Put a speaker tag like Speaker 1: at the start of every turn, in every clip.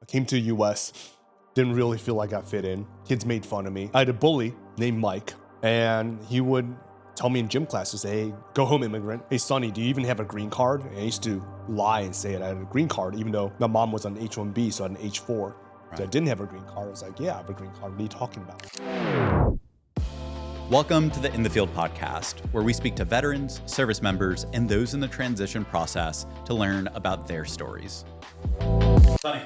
Speaker 1: Came to the U.S., didn't really feel like I fit in. Kids made fun of me. I had a bully named Mike, and he would tell me in gym classes, hey, go home, immigrant. Hey, Sonny, do you even have a green card? And I used to lie and say I had a green card, even though my mom was on H-1B, so I had an H-4. Right. So I didn't have a green card. I was like, yeah, I have a green card. What are you talking about?
Speaker 2: Welcome to the In the Field podcast, where we speak to veterans, service members, and those in the transition process to learn about their stories. Sonny.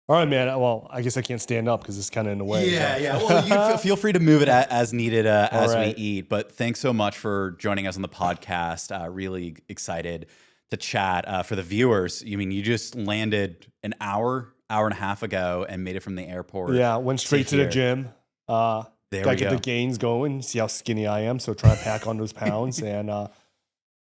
Speaker 1: All right, man. Well, I guess I can't stand up because it's kind of in the way.
Speaker 2: Yeah. Well, you feel free to move it as needed as we eat. But thanks so much for joining us on the podcast. Really excited to chat. For the viewers, you just landed an hour and a half ago and made it from the airport.
Speaker 1: Yeah, went straight to the gym. Gotta get the gains going. See how skinny I am. So try to pack on those pounds and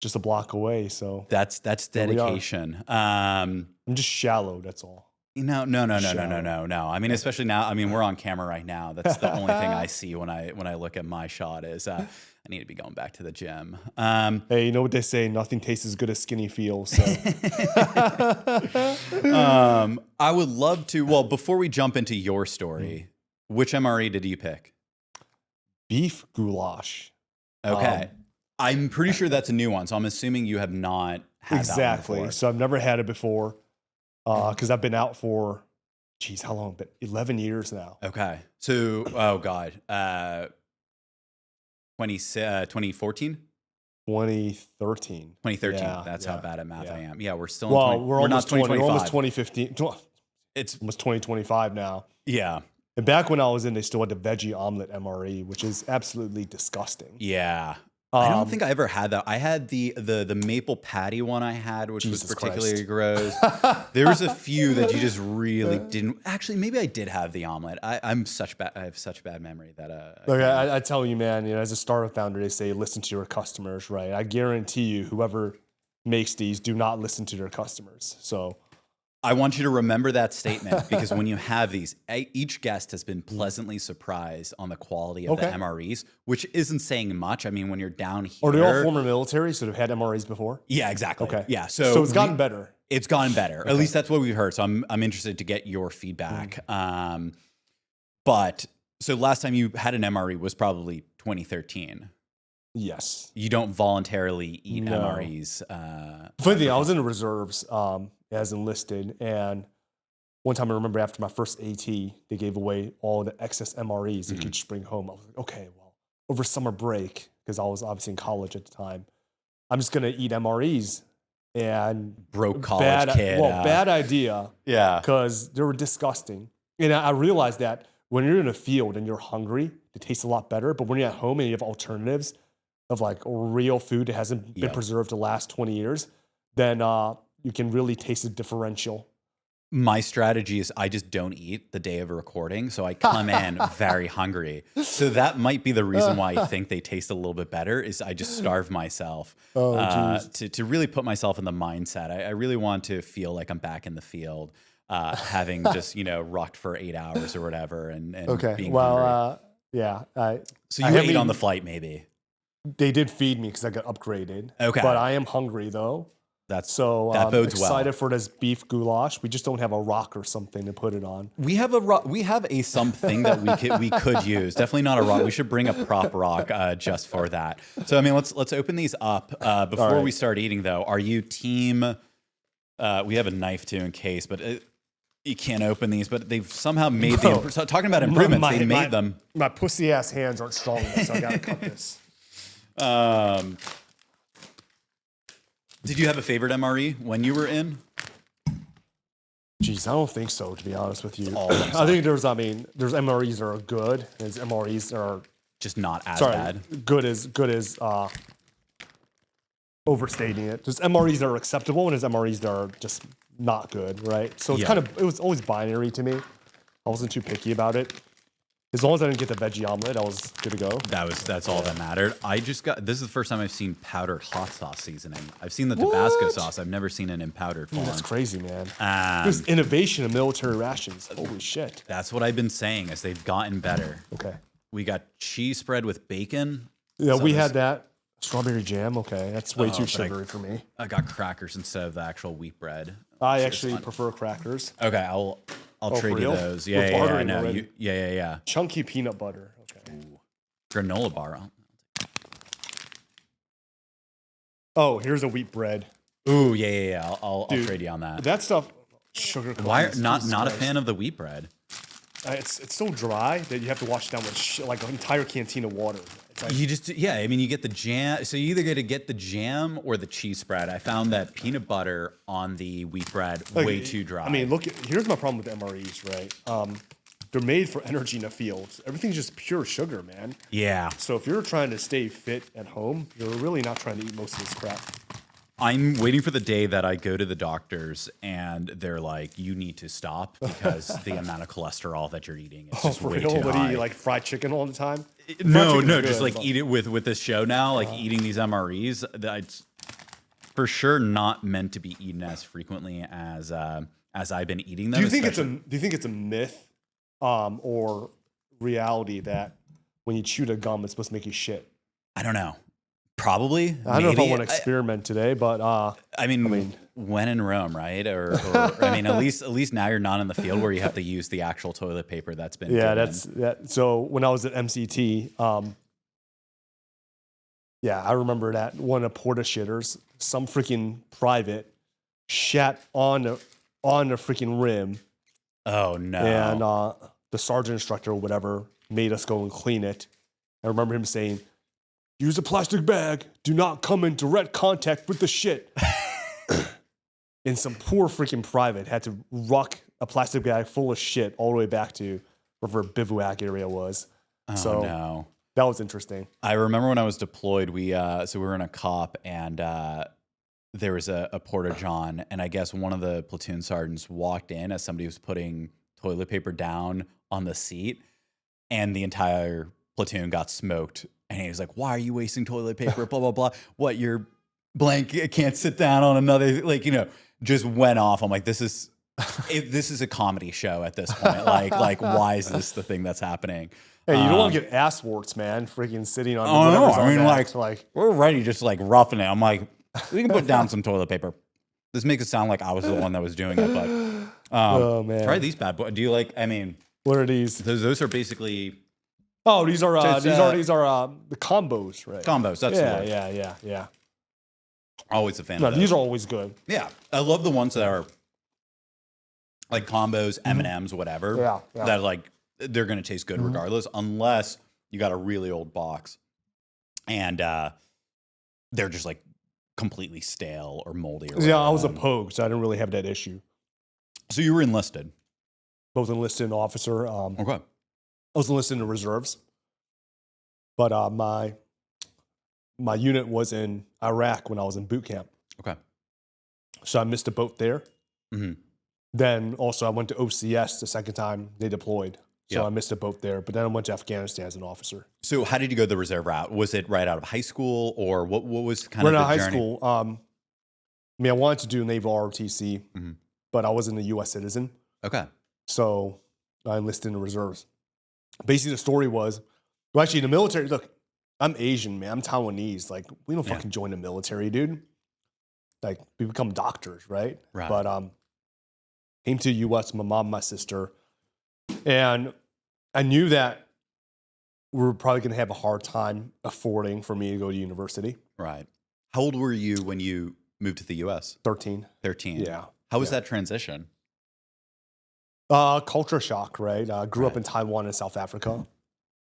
Speaker 1: just a block away. So
Speaker 2: that's dedication.
Speaker 1: I'm just shallow. That's all.
Speaker 2: No. I mean, especially now. I mean, we're on camera right now. That's the only thing I see when I look at my shot is I need to be going back to the gym.
Speaker 1: Hey, you know what they say? Nothing tastes as good as skinny feels. So.
Speaker 2: I would love to. Well, before we jump into your story, which MRE did you pick?
Speaker 1: Beef goulash.
Speaker 2: Okay. I'm pretty sure that's a new one. So I'm assuming you have not had that one before.
Speaker 1: So I've never had it before. Because I've been out for, how long? But 11 years now.
Speaker 2: Okay. So, oh God, 2014?
Speaker 1: 2013.
Speaker 2: 2013. Yeah, That's how bad at math I am. Yeah, we're still
Speaker 1: we're almost 2025. We're almost 2015. It's almost 2025 now.
Speaker 2: Yeah.
Speaker 1: And back when I was in, they still had the veggie omelet MRE, which is absolutely disgusting.
Speaker 2: Yeah. I don't think I ever had that. I had the maple patty one I had, which was particularly gross. There was a few that you just really didn't. Actually, maybe I did have the omelet. I have such bad memory that.
Speaker 1: Look, I tell you, man. As a startup founder, they say listen to your customers, right? I guarantee you, whoever makes these, do not listen to their customers. So.
Speaker 2: I want you to remember that statement because when you have these, each guest has been pleasantly surprised on the quality of the MREs, which isn't saying much. I mean, when you're down here.
Speaker 1: Are they all former military, so they've had MREs before?
Speaker 2: Yeah, exactly.
Speaker 1: Okay.
Speaker 2: Yeah.
Speaker 1: So it's gotten better.
Speaker 2: It's gotten better. At least that's what we've heard. So I'm interested to get your feedback. But so last time you had an MRE was probably 2013.
Speaker 1: Yes.
Speaker 2: You don't voluntarily eat MREs.
Speaker 1: Funny thing, I was in the reserves as enlisted, and one time I remember after my first AT, they gave away all the excess MREs that you could just bring home. I was like, okay, well, over summer break, because I was obviously in college at the time, I'm just gonna eat MREs. And
Speaker 2: broke college kid.
Speaker 1: Well, bad idea.
Speaker 2: Yeah.
Speaker 1: Because they were disgusting. And I realized that when you're in a field and you're hungry, it tastes a lot better. But when you're at home and you have alternatives of like real food that hasn't been preserved the last 20 years, then you can really taste the differential.
Speaker 2: My strategy is I just don't eat the day of a recording, so I come in very hungry. So that might be the reason why I think they taste a little bit better is I just starve myself to really put myself in the mindset. I really want to feel like I'm back in the field, having just rocked for 8 hours or whatever, and being hungry. So you ate on the flight, maybe.
Speaker 1: They did feed me because I got upgraded. Okay. But I am hungry though.
Speaker 2: That bodes
Speaker 1: excited
Speaker 2: well.
Speaker 1: for this beef goulash. We just don't have a rock or something to put it on.
Speaker 2: We have a something that we could use. Definitely not a rock. We should bring a prop rock just for that. So I mean, let's open these up before we start eating. Though, are you team? We have a knife too in case, but you can't open these. But they've somehow made so talking about improvements. They made them.
Speaker 1: My pussy ass hands aren't strong enough, so I gotta cut this.
Speaker 2: Did you have a favorite MRE when you were in?
Speaker 1: Jeez, I don't think so, to be honest with you. I think there's MREs that are good, and there's MREs that are
Speaker 2: just not as bad.
Speaker 1: Good as overstating it. There's MREs that are acceptable, and there's MREs that are just not good, right? So it's it was always binary to me. I wasn't too picky about it. As long as I didn't get the veggie omelet, I was good to go.
Speaker 2: That's all that mattered. This is the first time I've seen powdered hot sauce seasoning. I've seen the Tabasco sauce. I've never seen it in powdered form.
Speaker 1: That's crazy, man. There's innovation in military rations. Holy shit.
Speaker 2: That's what I've been saying as they've gotten better.
Speaker 1: Okay.
Speaker 2: We got cheese spread with bacon.
Speaker 1: Yeah, we had that. Strawberry jam. Okay, that's way too sugary for me.
Speaker 2: I got crackers instead of the actual wheat bread.
Speaker 1: I actually prefer crackers.
Speaker 2: Okay, I'll
Speaker 1: Oh,
Speaker 2: trade
Speaker 1: for
Speaker 2: you
Speaker 1: real?
Speaker 2: those.
Speaker 1: We're
Speaker 2: Yeah, yeah, I
Speaker 1: bartering
Speaker 2: know.
Speaker 1: already.
Speaker 2: Yeah.
Speaker 1: Chunky peanut butter. Okay.
Speaker 2: Ooh. Granola bar.
Speaker 1: Oh, here's a wheat bread.
Speaker 2: Ooh, yeah. I'll
Speaker 1: Dude,
Speaker 2: trade you on that.
Speaker 1: That stuff, sugar cookies.
Speaker 2: Why not
Speaker 1: Jesus
Speaker 2: a
Speaker 1: Christ.
Speaker 2: fan of the wheat bread?
Speaker 1: It's so dry that you have to wash it down with like an entire canteen of water. It's like,
Speaker 2: You just I mean, you get the jam. So you either get to get the jam or the cheese spread. I found that peanut butter on the wheat bread way too dry.
Speaker 1: I mean, here's my problem with MREs, right? They're made for energy in the field. Everything's just pure sugar, man.
Speaker 2: yeah,
Speaker 1: So if you're trying to stay fit at home, you're really not trying to eat most of this crap.
Speaker 2: I'm waiting for the day that I go to the doctors and they're like, "You need to stop because the amount of cholesterol that you're eating is just
Speaker 1: For
Speaker 2: way
Speaker 1: real?
Speaker 2: too
Speaker 1: What do you
Speaker 2: high."
Speaker 1: eat, like fried chicken all the time?
Speaker 2: No,
Speaker 1: chicken's
Speaker 2: no,
Speaker 1: good,
Speaker 2: just like
Speaker 1: but-
Speaker 2: eat it with this show now, like eating these MREs. It's for sure not meant to be eaten as frequently as I've been eating them.
Speaker 1: Do you think it's a myth, or reality that when you chew the gum, it's supposed to make you shit?
Speaker 2: I don't know. Probably.
Speaker 1: I don't know if I
Speaker 2: maybe.
Speaker 1: want to experiment today, but
Speaker 2: I mean, when in Rome, right? Or I mean, at least now you're not in the field where you have to use the actual toilet paper that's been.
Speaker 1: yeah,
Speaker 2: given.
Speaker 1: So when I was at MCT, yeah, I remember that one of Porta shitters, some freaking private shat on the freaking rim,
Speaker 2: Oh no.
Speaker 1: and the sergeant instructor or whatever made us go and clean it. I remember him saying, "Use a plastic bag. Do not come in direct contact with the shit." And some poor freaking private had to ruck a plastic bag full of shit all the way back to wherever bivouac area was.
Speaker 2: Oh
Speaker 1: So
Speaker 2: no.
Speaker 1: that was interesting.
Speaker 2: I remember when I was deployed, we were in a COP and there was a porta john, and I guess one of the platoon sergeants walked in as somebody was putting toilet paper down on the seat, and the entire platoon got smoked. And he was like, "Why are you wasting toilet paper? Blah blah blah. What, your blanket can't sit down on another?" Just went off. I'm like, this is a comedy show at this point. Like why is this the thing that's happening?
Speaker 1: Hey, you don't want to get ass warts, man. Freaking sitting on.
Speaker 2: Oh no!
Speaker 1: whatever's
Speaker 2: I
Speaker 1: on
Speaker 2: mean,
Speaker 1: that.
Speaker 2: like we're already just like roughing it. I'm like, we can put down some toilet paper. This makes it sound like I was the one that was doing it, but
Speaker 1: Oh man.
Speaker 2: try these bad boys. Do you like? I mean,
Speaker 1: What are these?
Speaker 2: those are basically
Speaker 1: Oh, these are
Speaker 2: So it's,
Speaker 1: these are the combos, right?
Speaker 2: combos. That's the
Speaker 1: Yeah,
Speaker 2: word.
Speaker 1: yeah.
Speaker 2: Always a fan
Speaker 1: No,
Speaker 2: of those.
Speaker 1: these are always good.
Speaker 2: Yeah, I love the ones that are like combos, M&Ms, whatever.
Speaker 1: Yeah.
Speaker 2: That like they're gonna taste good regardless, unless you got a really old box and they're just like completely stale or moldy. Or
Speaker 1: Yeah, I was a
Speaker 2: whatever.
Speaker 1: pogue, so I didn't really have that issue.
Speaker 2: So you were enlisted.
Speaker 1: Both enlisted and officer.
Speaker 2: Okay.
Speaker 1: I was enlisted in the reserves, but my unit was in Iraq when I was in boot camp.
Speaker 2: Okay.
Speaker 1: So I missed a boat there.
Speaker 2: Mhm.
Speaker 1: Then also I went to OCS the second time they deployed. So
Speaker 2: Yeah.
Speaker 1: I missed a boat there. But then I went to Afghanistan as an officer.
Speaker 2: So how did you go the reserve route? Was it right out of high school, or what was kind
Speaker 1: Right
Speaker 2: of
Speaker 1: out
Speaker 2: the
Speaker 1: of high
Speaker 2: journey?
Speaker 1: school, I mean, I wanted to do naval ROTC,
Speaker 2: Mhm.
Speaker 1: but I wasn't a U.S. citizen.
Speaker 2: Okay.
Speaker 1: So I enlisted in the reserves. Basically, the story was, well, actually, in the military, look, I'm Asian, man. I'm Taiwanese. Like, we don't
Speaker 2: Yeah.
Speaker 1: fucking join the military, dude. Like, we become doctors, right?
Speaker 2: Right.
Speaker 1: But came to the U.S. My mom, my sister, and I knew that we were probably going to have a hard time affording for me to go to university.
Speaker 2: Right. How old were you when you moved to the U.S.?
Speaker 1: 13.
Speaker 2: 13.
Speaker 1: Yeah.
Speaker 2: How was
Speaker 1: Yeah.
Speaker 2: that transition?
Speaker 1: Culture shock, right? I grew up
Speaker 2: Right.
Speaker 1: in Taiwan and South Africa.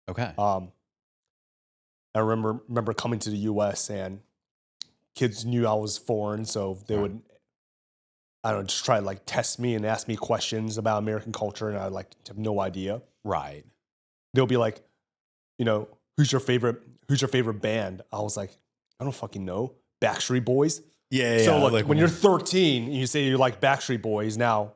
Speaker 2: Okay.
Speaker 1: I remember coming to the U.S. and kids knew I was foreign, so they
Speaker 2: Right.
Speaker 1: would, I don't know, just try to like test me and ask me questions about American culture, and I like have no idea.
Speaker 2: Right.
Speaker 1: They'll be like, who's your favorite band? I was like, I don't fucking know. Backstreet Boys.
Speaker 2: Yeah.
Speaker 1: So like when you're 13 and you say you like Backstreet Boys, now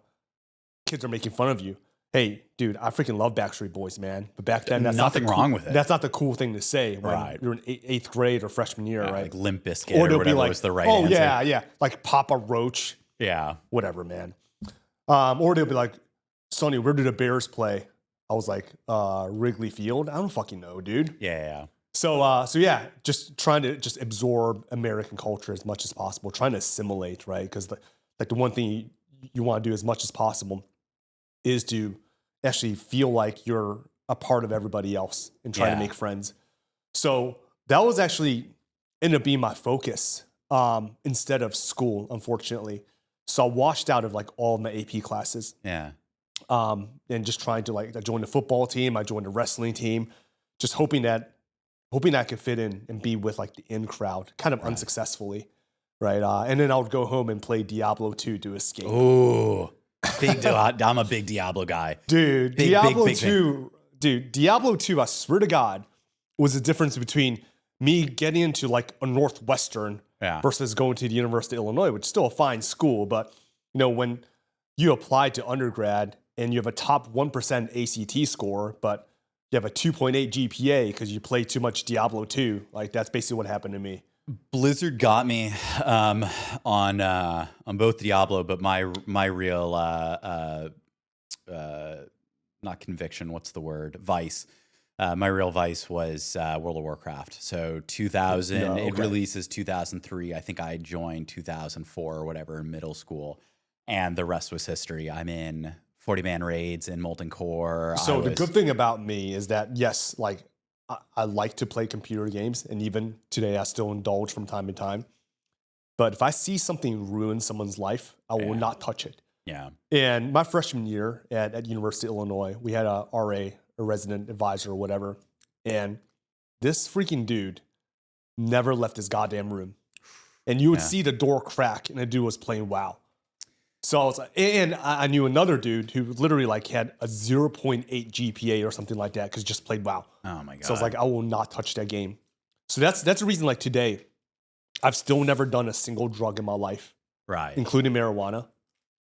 Speaker 1: kids are making fun of you. Hey, dude, I freaking love Backstreet Boys, man. But back then, that's
Speaker 2: Nothing
Speaker 1: not the
Speaker 2: wrong
Speaker 1: cool,
Speaker 2: with it.
Speaker 1: That's not the cool thing to say when
Speaker 2: Right.
Speaker 1: you're in eighth grade or freshman year, right?
Speaker 2: Like Limp Bizkit or whatever was the right answer.
Speaker 1: yeah, like Papa Roach,
Speaker 2: Yeah.
Speaker 1: whatever, man. Or they'll be like, Sonny, where do the Bears play? I was like, Wrigley Field. I don't fucking know, dude.
Speaker 2: Yeah.
Speaker 1: So yeah, just trying to just absorb American culture as much as possible, trying to assimilate, right? Because the one thing you want to do as much as possible is to actually feel like you're a part of everybody else and try to make friends. So that was actually ended up being my focus instead of school, unfortunately. So I washed out of like all of my AP classes.
Speaker 2: Yeah.
Speaker 1: And just trying to like, I joined the football team, I joined the wrestling team, just hoping I could fit in and be with like the in crowd, kind of unsuccessfully, right? And then I would go home and play Diablo 2 to escape.
Speaker 2: Oh, I'm a big Diablo guy.
Speaker 1: Dude, Diablo 2, Diablo 2, I swear to God, was the difference between me getting into like a Northwestern versus going to the University of Illinois, which is still a fine school. But, you know, when you apply to undergrad and you have a top 1% ACT score, but you have a 2.8 GPA because you play too much Diablo 2, like that's basically what happened to me.
Speaker 2: Blizzard got me on both Diablo, but my real not conviction, what's the word? Vice. My real vice was World of Warcraft. So 2000, it releases 2003. I think I joined 2004 or whatever in middle school, and the rest was history. I'm in 40-man raids in Molten Core.
Speaker 1: So the good thing about me is that, yes, like I like to play computer games, and even today I still indulge from time to time. But if I see something ruin someone's life, I will not touch it.
Speaker 2: Yeah.
Speaker 1: And my freshman year at University of Illinois, we had a RA, a resident advisor or whatever, and this freaking dude never left his goddamn room. And you would see the door crack, and the dude was playing WoW. So I was like, and I knew another dude who literally like had a 0.8 GPA or something like that because he just played WoW.
Speaker 2: Oh my God.
Speaker 1: So I was like, I will not touch that game. So that's the reason, like today, I've still never done a single drug in my life.
Speaker 2: Right.
Speaker 1: Including marijuana.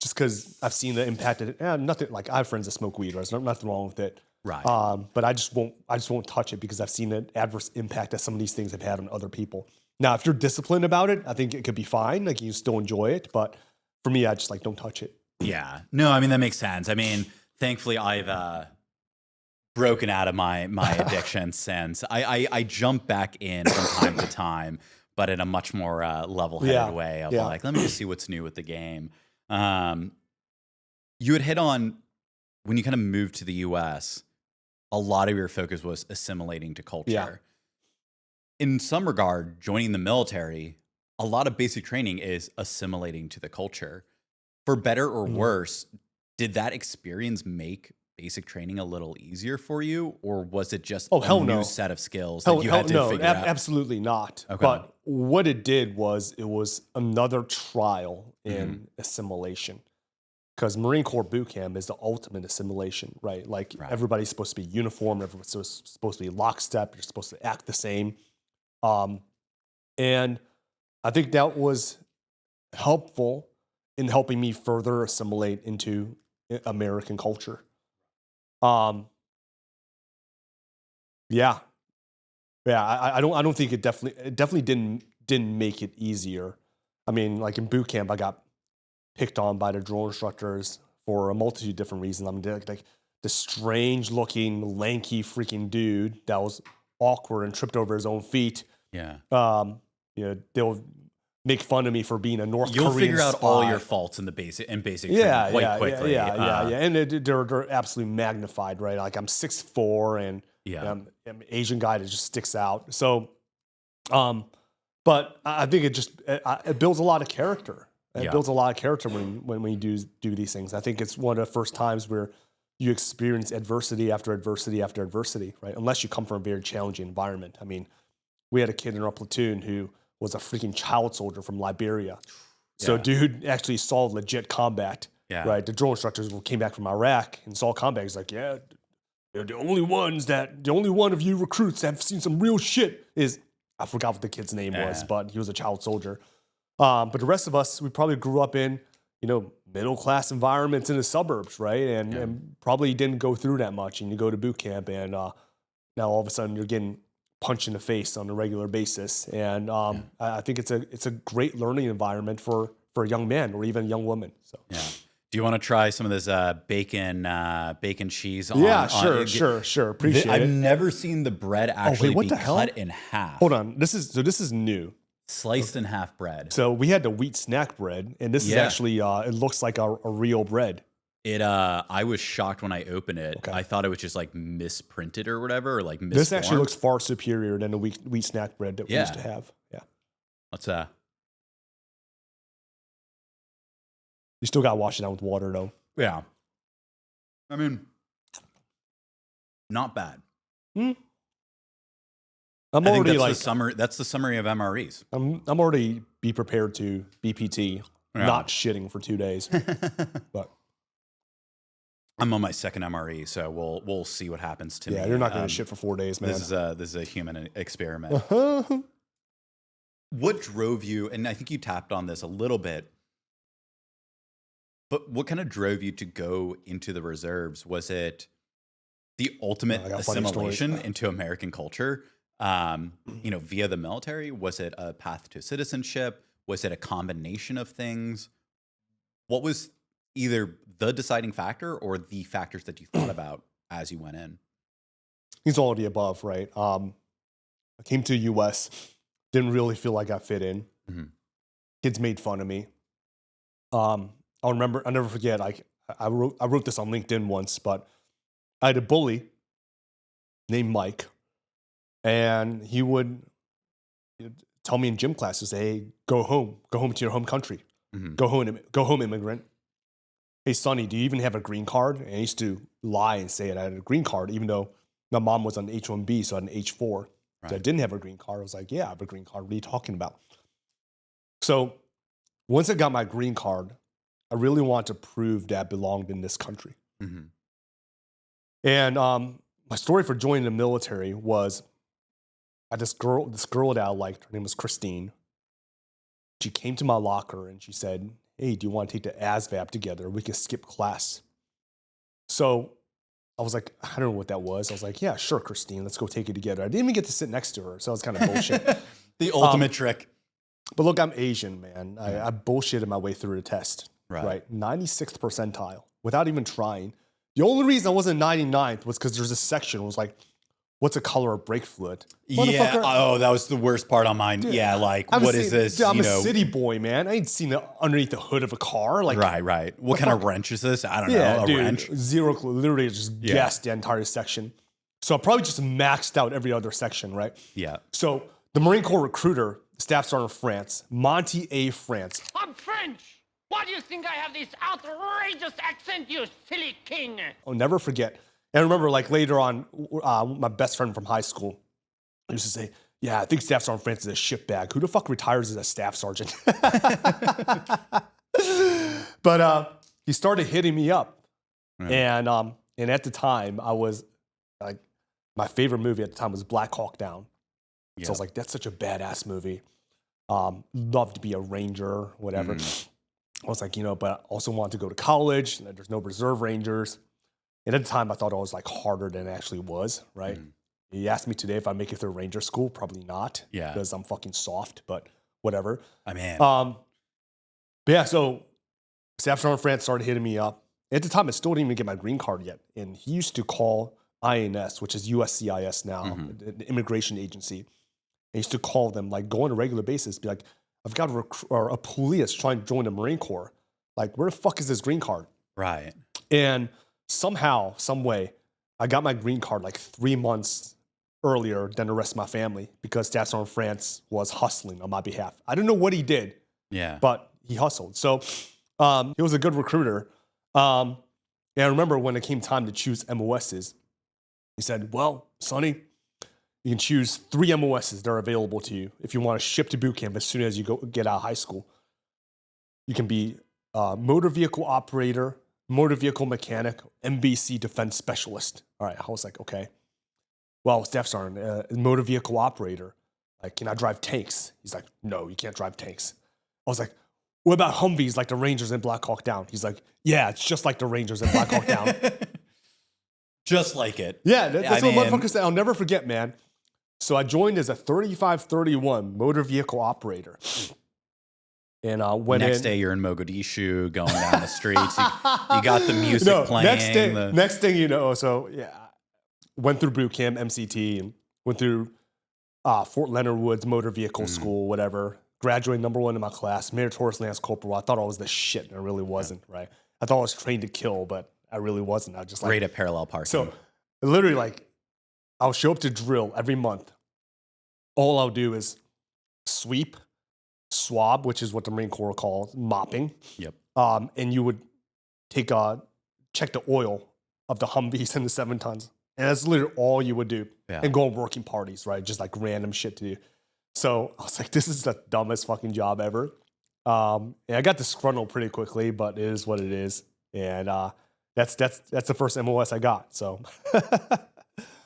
Speaker 1: Just because I've seen the impact of it. Nothing, like I have friends that smoke weed, right? There's nothing wrong with it.
Speaker 2: Right.
Speaker 1: But I just won't touch it because I've seen the adverse impact that some of these things have had on other people. Now, if you're disciplined about it, I think it could be fine. Like you still enjoy it, but for me, I just like don't touch it.
Speaker 2: Yeah. No, I mean, that makes sense. I mean, thankfully I've broken out of my addiction since. I jump back in from time to time, but in a much more level-headed way of like, let me just see what's new with the game. You had hit on, when you kind of moved to the US, a lot of your focus was assimilating to culture.
Speaker 1: Yeah.
Speaker 2: In some regard, joining the military, a lot of basic training is assimilating to the culture. For better or worse, did that experience make basic training a little easier for you, or was it just a new set of skills that you had to figure out?
Speaker 1: Absolutely not.
Speaker 2: Okay.
Speaker 1: But what it did was it was another trial in assimilation. Because Marine Corps boot camp is the ultimate assimilation, right? Like everybody's supposed to be uniform, everyone's supposed to be lockstep, you're supposed to act the same. And I think that was helpful in helping me further assimilate into American culture. I don't think it definitely didn't make it easier. I mean, like in boot camp, I got picked on by the drill instructors for a multitude of different reasons. I mean, like the strange looking, lanky freaking dude that was awkward and tripped over his own feet.
Speaker 2: Yeah.
Speaker 1: You know, they'll make fun of me for being a North Korean
Speaker 2: You'll figure out
Speaker 1: spy.
Speaker 2: all your faults in basic training quite quickly.
Speaker 1: Yeah. And they're absolutely magnified, right? Like I'm 6'4" and I'm an Asian guy that just sticks out. So, but I think it builds a lot of character. It builds a lot of character when you do these things. I think it's one of the first times where you experience adversity after adversity after adversity, right? Unless you come from a very challenging environment. I mean, we had a kid in our platoon who was a freaking child soldier from Liberia. So dude actually saw legit combat, right? The drill instructors came back from Iraq and saw combat. He's like, they're the only one of you recruits that have seen some real shit is, I forgot what the kid's name was, but he was a child soldier. But the rest of us, we probably grew up in, middle-class environments in the suburbs, right? And probably didn't go through that much. And you go to boot camp and now all of a sudden you're getting punched in the face on a regular basis. And I think it's a great learning environment for a young man or even a young woman. So
Speaker 2: Do you want to try some of this bacon cheese?
Speaker 1: Sure. Appreciate it.
Speaker 2: I've never seen the bread actually be cut in half.
Speaker 1: Hold on. This is new.
Speaker 2: Sliced in half bread.
Speaker 1: So we had the wheat snack bread, and this is actually it looks like a real bread.
Speaker 2: I was shocked when I opened it.
Speaker 1: Okay.
Speaker 2: I thought it was just like misprinted or whatever, or like misformed.
Speaker 1: This actually looks far superior than the wheat snack bread that we used to have. Yeah.
Speaker 2: Let's
Speaker 1: You still got to wash it down with water though.
Speaker 2: yeah. I mean, not bad.
Speaker 1: I'm
Speaker 2: I think
Speaker 1: already
Speaker 2: that's
Speaker 1: like
Speaker 2: the summary. That's the summary of MREs.
Speaker 1: I'm already be prepared to BPT,
Speaker 2: Yeah.
Speaker 1: not shitting for 2 days. But
Speaker 2: I'm on my second MRE, so we'll see what happens to me.
Speaker 1: yeah, you're not going to shit for 4 days, man.
Speaker 2: This is a human experiment. What drove you? And I think you tapped on this a little bit. But what kind of drove you to go into the reserves? Was it the ultimate
Speaker 1: I got funny
Speaker 2: assimilation
Speaker 1: stories.
Speaker 2: into American culture, via the military? Was it a path to citizenship? Was it a combination of things? What was either the deciding factor or the factors that you thought about as you went in?
Speaker 1: He's all of the above, right? I came to the U.S., didn't really feel like I fit in.
Speaker 2: Mm-hmm.
Speaker 1: Kids made fun of me. I'll never forget. I wrote this on LinkedIn once, but I had a bully named Mike, and he would tell me in gym classes, "Hey, go home to your home country,
Speaker 2: Mm-hmm.
Speaker 1: go home, immigrant. Hey, Sonny, do you even have a green card?" And I used to lie and say I had a green card, even though my mom was on H-1B, so I had an H-4. So I
Speaker 2: Right.
Speaker 1: didn't have a green card. I was like, "Yeah, I have a green card. What are you talking about?" So once I got my green card, I really wanted to prove that I belonged in this country.
Speaker 2: Mm-hmm.
Speaker 1: And my story for joining the military was I had this girl that I liked. Her name was Christine. She came to my locker and she said, "Hey, do you want to take the ASVAB together? We can skip class." So I was like, I don't know what that was. I was like, "Yeah, sure, Christine, let's go take it together." I didn't even get to sit next to her, so it was kind of bullshit.
Speaker 2: The ultimate trick.
Speaker 1: But look, I'm Asian, man. I bullshitted my way through the test.
Speaker 2: Right.
Speaker 1: Right? 96th percentile without even trying. The only reason I wasn't 99th was because there's a section was like, what's the color of brake fluid?
Speaker 2: Yeah.
Speaker 1: Motherfucker,
Speaker 2: Oh, that was the worst part on mine.
Speaker 1: Dude,
Speaker 2: yeah. Like,
Speaker 1: I'm
Speaker 2: what
Speaker 1: a
Speaker 2: is
Speaker 1: ci-
Speaker 2: this?
Speaker 1: Dude, I'm
Speaker 2: you
Speaker 1: a
Speaker 2: know,
Speaker 1: city boy, man. I ain't seen it underneath the hood of a car. Like,
Speaker 2: right. What kind of wrench is this? I don't know. A
Speaker 1: dude,
Speaker 2: wrench.
Speaker 1: zero clue. Literally just
Speaker 2: Yeah.
Speaker 1: guessed the entire section. So I probably just maxed out every other section, right?
Speaker 2: Yeah.
Speaker 1: So the Marine Corps recruiter, Staff Sergeant France, Monty A. France.
Speaker 3: I'm French. Why do you think I have this outrageous accent, you silly king?
Speaker 1: I'll never forget. And I remember, like, later on, my best friend from high school used to say, "Yeah, I think Staff Sergeant France is a shitbag. Who the fuck retires as a staff sergeant?" But he started hitting me up.
Speaker 2: Yeah.
Speaker 1: And at the time, I was, like, my favorite movie at the time was Black Hawk Down.
Speaker 2: Yeah.
Speaker 1: So I was like, that's such a badass movie. Love to be a ranger, whatever. I was like, but I also wanted to go to college. And there's no reserve rangers. And at the time, I thought it was like harder than it actually was, right? He asked me today if I make it through ranger school. Probably not.
Speaker 2: Yeah.
Speaker 1: Because I'm fucking soft, but whatever.
Speaker 2: I mean,
Speaker 1: But yeah, so Staff Sergeant France started hitting me up. At the time, I still didn't even get my green card yet. And he used to call INS, which is USCIS now, the immigration agency. I used to call them, like, go on a regular basis, be like, "I've got a police trying to join the Marine Corps. Like, where the fuck is this green card?"
Speaker 2: right.
Speaker 1: And somehow, some way, I got my green card like 3 months earlier than the rest of my family because Staff Sergeant France was hustling on my behalf. I don't know what he did,
Speaker 2: Yeah.
Speaker 1: but he hustled. So he was a good recruiter. And I remember when it came time to choose MOSs, he said, "Well, Sonny, you can choose 3 MOSs that are available to you if you want to ship to boot camp as soon as you get out of high school. You can be motor vehicle operator, motor vehicle mechanic, MBC defense specialist." All right, I was like, okay. Well, Staff Sergeant, motor vehicle operator, like, can I drive tanks? He's like, "No, you can't drive tanks." I was like, "What about Humvees like the Rangers in Black Hawk Down?" He's like, "Yeah, it's just like the Rangers in Black Hawk Down."
Speaker 2: Just like it.
Speaker 1: Yeah, that's what
Speaker 2: I mean-
Speaker 1: motherfuckers say. I'll never forget, man. So I joined as a 3531 motor vehicle operator. And I went
Speaker 2: Next
Speaker 1: in.
Speaker 2: day, you're in Mogadishu, going down the streets. You got the music playing.
Speaker 1: Next thing you know, so yeah, went through boot camp, MCT, and went through Fort Leonard Wood's motor vehicle school, whatever. Graduated #1 in my class, meritorious Lance Corporal. I thought I was the shit, and I really wasn't, right? I thought I was trained to kill, but I really wasn't. I was just like,
Speaker 2: Great at parallel parking.
Speaker 1: so literally like I'll show up to drill every month. All I'll do is sweep, swab, which is what the Marine Corps calls mopping.
Speaker 2: Yep.
Speaker 1: And you would check the oil of the Humvees and the 7 tons. And that's literally all you would do.
Speaker 2: Yeah.
Speaker 1: And go on working parties, right? Just like random shit to do. So I was like, this is the dumbest fucking job ever. And I got disgruntled pretty quickly, but it is what it is. And that's the first MOS I got. So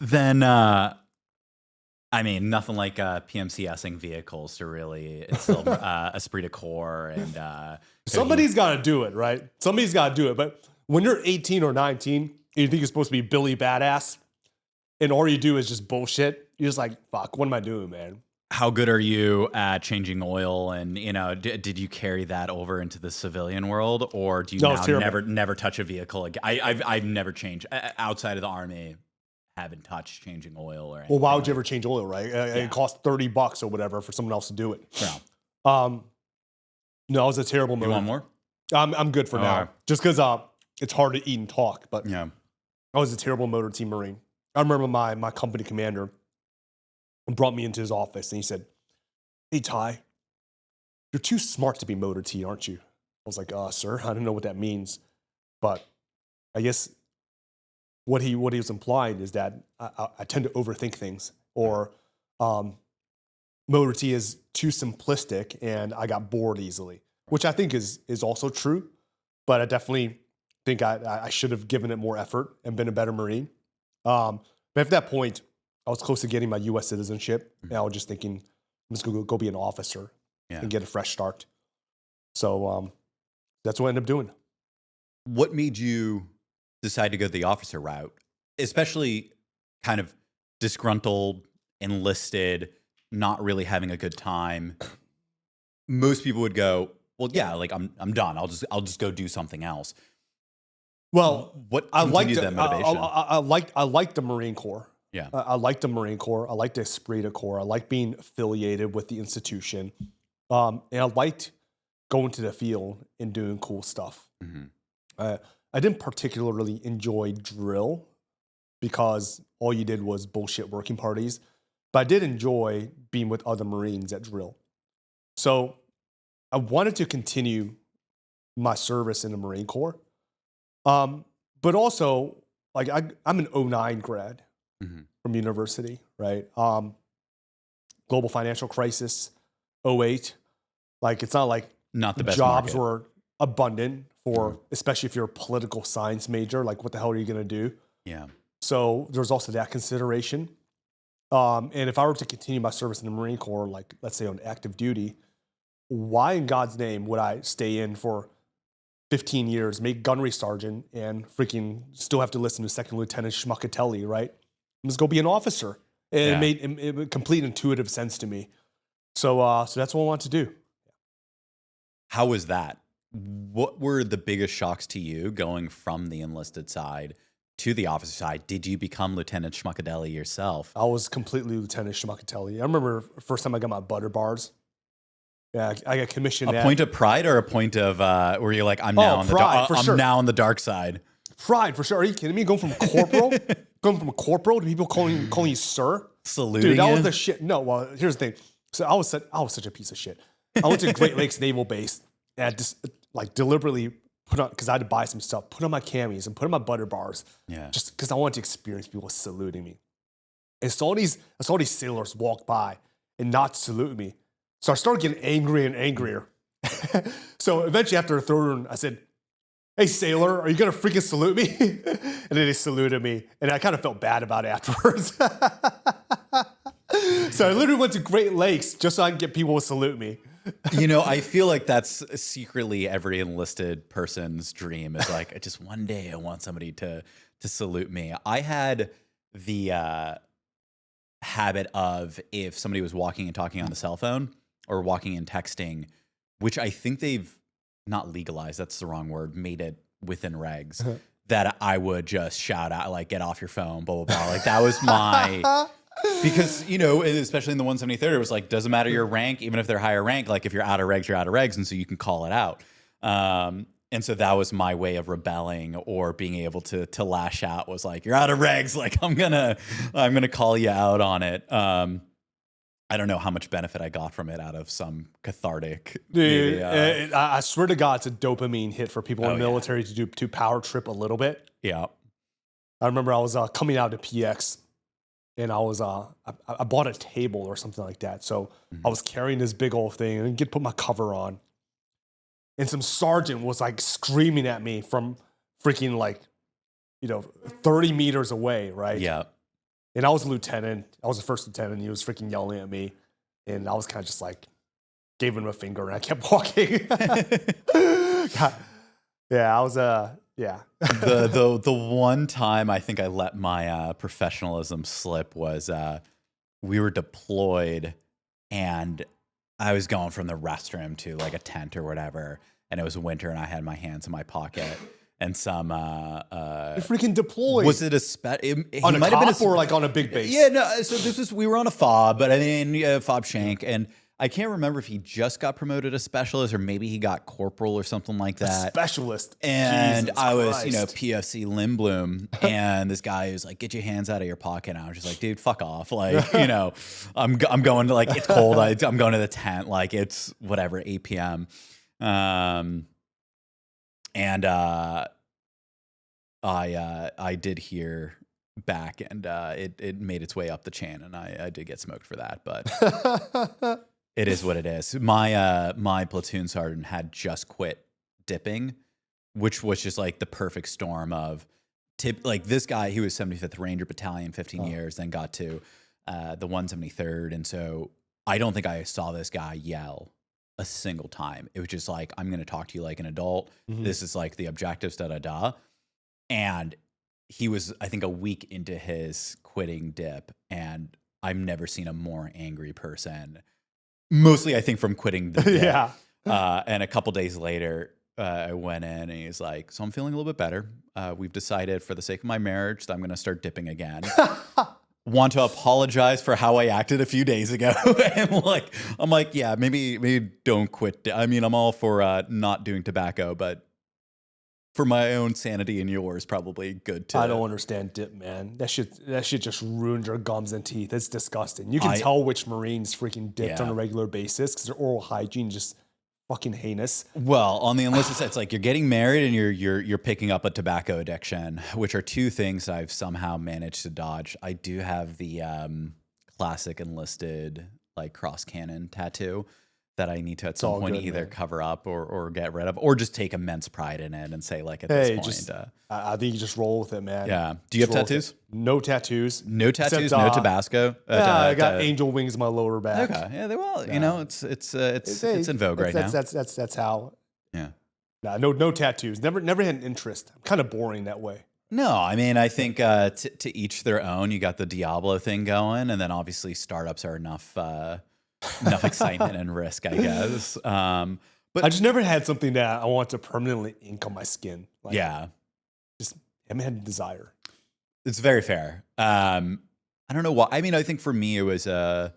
Speaker 2: then, I mean, nothing like PMCSing vehicles to really instill esprit de corps. And
Speaker 1: somebody's got to do it, right? Somebody's got to do it. But when you're 18 or 19, and you think you're supposed to be Billy Badass, and all you do is just bullshit, you're just like, fuck, what am I doing, man?
Speaker 2: How good are you at changing oil? And, you know, did you carry that over into the civilian world? Or do you now never touch a vehicle again? I've never changed. Outside of the Army, haven't touched changing oil or anything.
Speaker 1: Well, why would you ever change oil, right? It costs $30 or whatever for someone else to do it.
Speaker 2: Yeah.
Speaker 1: No, it was a terrible move.
Speaker 2: You want more?
Speaker 1: I'm good for now.
Speaker 2: Right.
Speaker 1: Just because it's hard to eat and talk. But
Speaker 2: Yeah.
Speaker 1: I was a terrible motor team Marine. I remember my company commander brought me into his office and he said, "Hey, Tai, you're too smart to be motor T, aren't you?" I was like, "Sir, I don't know what that means." But I guess what he was implying is that I tend to overthink things, or motor T is too simplistic and I got bored easily, which I think is also true. But I definitely think I should have given it more effort and been a better Marine. But at that point, I was close to getting my U.S. citizenship, and I was just thinking, I'm just going to go be an officer and get a fresh start. So that's what I ended up doing.
Speaker 2: What made you decide to go the officer route, especially kind of disgruntled, enlisted, not really having a good time? Most people would go, well, yeah, like I'm done. I'll just go do something else.
Speaker 1: Well,
Speaker 2: what
Speaker 1: I liked
Speaker 2: that motivation?
Speaker 1: I liked the Marine Corps.
Speaker 2: Yeah.
Speaker 1: I liked the Marine Corps. I liked the esprit de corps. I liked being affiliated with the institution. And I liked going to the field and doing cool stuff.
Speaker 2: Mm-hmm.
Speaker 1: I didn't particularly enjoy drill because all you did was bullshit working parties. But I did enjoy being with other Marines at drill. So I wanted to continue my service in the Marine Corps. But also, like I'm an 09 grad.
Speaker 2: Mm-hmm.
Speaker 1: From university, right? Global financial crisis, 08. Like, it's not like
Speaker 2: not the best
Speaker 1: jobs
Speaker 2: market.
Speaker 1: were abundant for, especially if you're a political science major. Like, what the hell are you going to do?
Speaker 2: Yeah.
Speaker 1: So there's also that consideration. And if I were to continue my service in the Marine Corps, like, let's say on active duty, why in God's name would I stay in for 15 years, make gunnery sergeant, and freaking still have to listen to Second Lieutenant Schmuckatelli, right? Let's go be an officer. And it made complete intuitive sense to me. So that's what I want to do.
Speaker 2: How was that? What were the biggest shocks to you going from the enlisted side to the officer side? Did you become Lieutenant Schmuckatelli yourself?
Speaker 1: I was completely Lieutenant Schmuckatelli. I remember the first time I got my butter bars. Yeah, I got commissioned.
Speaker 2: A point of pride or a point of where you're like, I'm now on the dark side?
Speaker 1: Pride, for sure. Are you kidding me? Going from corporal to people calling you sir?
Speaker 2: Saluting
Speaker 1: Dude, that
Speaker 2: you?
Speaker 1: was the shit. No, well, here's the thing. So I was such a piece of shit. I went to Great Lakes Naval Base and I just like deliberately put on, because I had to buy some stuff, put on my camis and put on my butter bars.
Speaker 2: Yeah.
Speaker 1: Just because I wanted to experience people saluting me. And I saw these sailors walk by and not salute me. So I started getting angrier and angrier. So eventually after a third one, I said, "Hey, sailor, are you going to freaking salute me?" And then they saluted me. And I kind of felt bad about it afterwards. So I literally went to Great Lakes just so I can get people to salute me.
Speaker 2: You know, I feel like that's secretly every enlisted person's dream is like, just one day I want somebody to salute me. I had the habit of, if somebody was walking and talking on the cell phone or walking and texting, which I think they've not legalized, that's the wrong word, made it within regs, that I would just shout out, like, get off your phone, blah, blah, blah. Like, that was my... Because, you know, especially in the 173rd, it was like, doesn't matter your rank, even if they're higher rank, like, if you're out of regs, you're out of regs, and so you can call it out. And And so that was my way of rebelling or being able to lash out, was like, you're out of regs. Like, I'm gonna call you out on it. I don't know how much benefit I got from it out of some cathartic.
Speaker 1: Dude,
Speaker 2: maybe,
Speaker 1: I swear to God, it's a dopamine hit for people in the military to power trip a little bit.
Speaker 2: Yeah.
Speaker 1: I remember I was coming out to PX, and I was I bought a table or something like that. So I was carrying this big old thing and get put my cover on, and some sergeant was like screaming at me from freaking 30 meters away, right?
Speaker 2: Yeah.
Speaker 1: And I was a lieutenant. I was the first lieutenant. And he was freaking yelling at me, and I was kind of just like gave him a finger, and I kept walking. Yeah, I was yeah.
Speaker 2: the one time I think I let my professionalism slip was we were deployed, and I was going from the restroom to like a tent or whatever, and it was winter, and I had my hands in my pocket, and some
Speaker 1: You're freaking deployed.
Speaker 2: was it
Speaker 1: on a cop or like on a big base?
Speaker 2: Yeah, no. So we were on a fob, but I mean fob shank, and I can't remember if he just got promoted to specialist or maybe he got corporal or something like that.
Speaker 1: Specialist.
Speaker 2: And
Speaker 1: Jesus
Speaker 2: I was,
Speaker 1: Christ.
Speaker 2: PFC Lindblom, and this guy was like, "Get your hands out of your pocket." And I was just like, "Dude, fuck off!" Like, I'm going to, like, it's cold. I'm going to the tent. Like, it's whatever, 8 p.m. And I did hear back, and it made its way up the chain, and I did get smoked for that, but it is what it is. My platoon sergeant had just quit dipping, which was just like the perfect storm of like this guy. He was 75th Ranger Battalion, 15 years, then got to the 173rd, and so I don't think I saw this guy yell a single time. It was just like, I'm going to talk to you like an adult. This is like the objectives, da-da-da. And he was, I think, a week into his quitting dip, and I've never seen a more angry person. Mostly, I think, from quitting the dip.
Speaker 1: Yeah.
Speaker 2: And a couple days later, I went in, and he's like, "So I'm feeling a little bit better. We've decided, for the sake of my marriage, that I'm going to start dipping again. Want to apologize for how I acted a few days ago." And I'm like, yeah, maybe don't quit. I mean, I'm all for not doing tobacco, but for my own sanity and yours, probably good too.
Speaker 1: I don't understand dip, man. That shit just ruined your gums and teeth. It's disgusting. You can tell which Marines freaking dipped on a regular basis because their oral hygiene just fucking heinous.
Speaker 2: Well, on the enlisted side, it's like you're getting married and you're picking up a tobacco addiction, which are two things I've somehow managed to dodge. I do have the classic enlisted like cross cannon tattoo that I need to at some point either cover up or get rid of, or just take immense pride in it and say, like, at this point,
Speaker 1: I think you just roll with it, man.
Speaker 2: Yeah. Do you have tattoos?
Speaker 1: No tattoos.
Speaker 2: No tattoos. No Tabasco.
Speaker 1: I got angel wings in my lower back.
Speaker 2: Okay. Yeah. It's in vogue right now.
Speaker 1: That's how.
Speaker 2: Yeah.
Speaker 1: No tattoos. Never had an interest. I'm kind of boring that way.
Speaker 2: No, I mean, I think to each their own. You got the Diablo thing going, and then obviously startups are enough excitement and risk, I guess. But
Speaker 1: I just never had something that I want to permanently ink on my skin. Like, just haven't had a desire.
Speaker 2: It's very fair. I don't know why. I mean, I think for me, it was a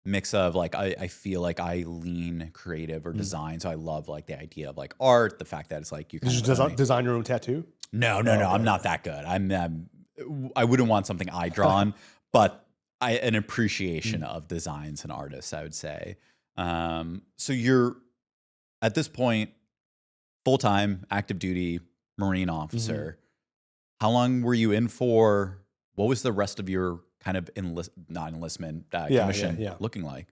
Speaker 2: mix of like, I feel like I lean creative or design. So I love like the idea of like art, the fact that it's like you can
Speaker 1: design your own tattoo.
Speaker 2: No. I'm not that good. I wouldn't want something I drawn, but an appreciation of designs and artists, I would say. So you're at this point full-time active duty Marine officer. How long were you in for? What was the rest of your kind of commission looking like?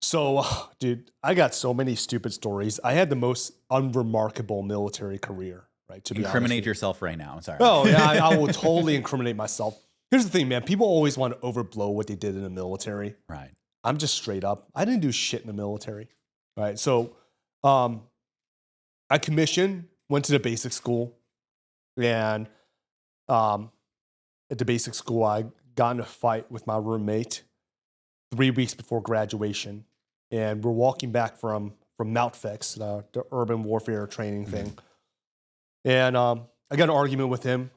Speaker 1: So, dude, I got so many stupid stories. I had the most unremarkable military career, right? To
Speaker 2: Incriminate yourself right now. Sorry.
Speaker 1: Oh, yeah, I will totally incriminate myself. Here's the thing, man. People always want to overblow what they did in the military.
Speaker 2: Right.
Speaker 1: I'm just straight up. I didn't do shit in the military. Right. So, I commissioned, went to the basic school, and at the basic school, I got in a fight with my roommate 3 weeks before graduation, and we're walking back from Mountfix, the urban warfare training thing, and I got an argument with him.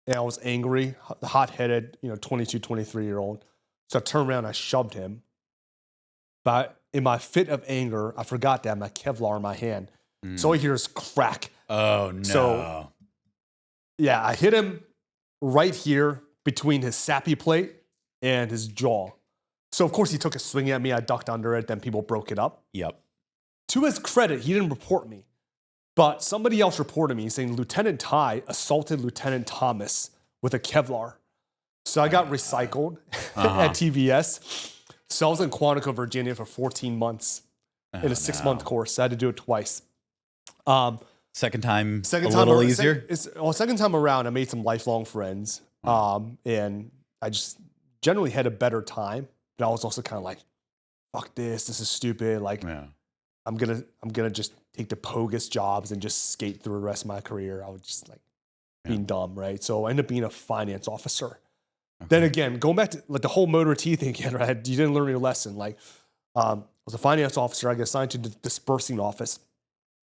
Speaker 1: And I was angry, the hot-headed, 22, 23-year-old. So I turned around and I shoved him. But in my fit of anger, I forgot to have my Kevlar in my hand. So all I hear is crack.
Speaker 2: Oh no.
Speaker 1: So yeah, I hit him right here between his sappy plate and his jaw. So of course he took a swing at me. I ducked under it. Then people broke it up.
Speaker 2: Yep.
Speaker 1: To his credit, he didn't report me, but somebody else reported me saying Lieutenant Tai assaulted Lieutenant Thomas with a Kevlar. So I got recycled at TVS. So I was in Quantico, Virginia for 14 months in a 6-month course. I had to do it twice.
Speaker 2: Second time a
Speaker 1: Second
Speaker 2: little easier?
Speaker 1: Second time around, I made some lifelong friends. And I just generally had a better time. But I was also kind of like, fuck this is stupid. Like, I'm gonna just take the bogus jobs and just skate through the rest of my career. I was just like being dumb, right? So I ended up being a finance officer. Okay. Then again, going back to like the whole motor T thing again, right? You didn't learn your lesson. Like, I was a finance officer. I got assigned to the dispersing office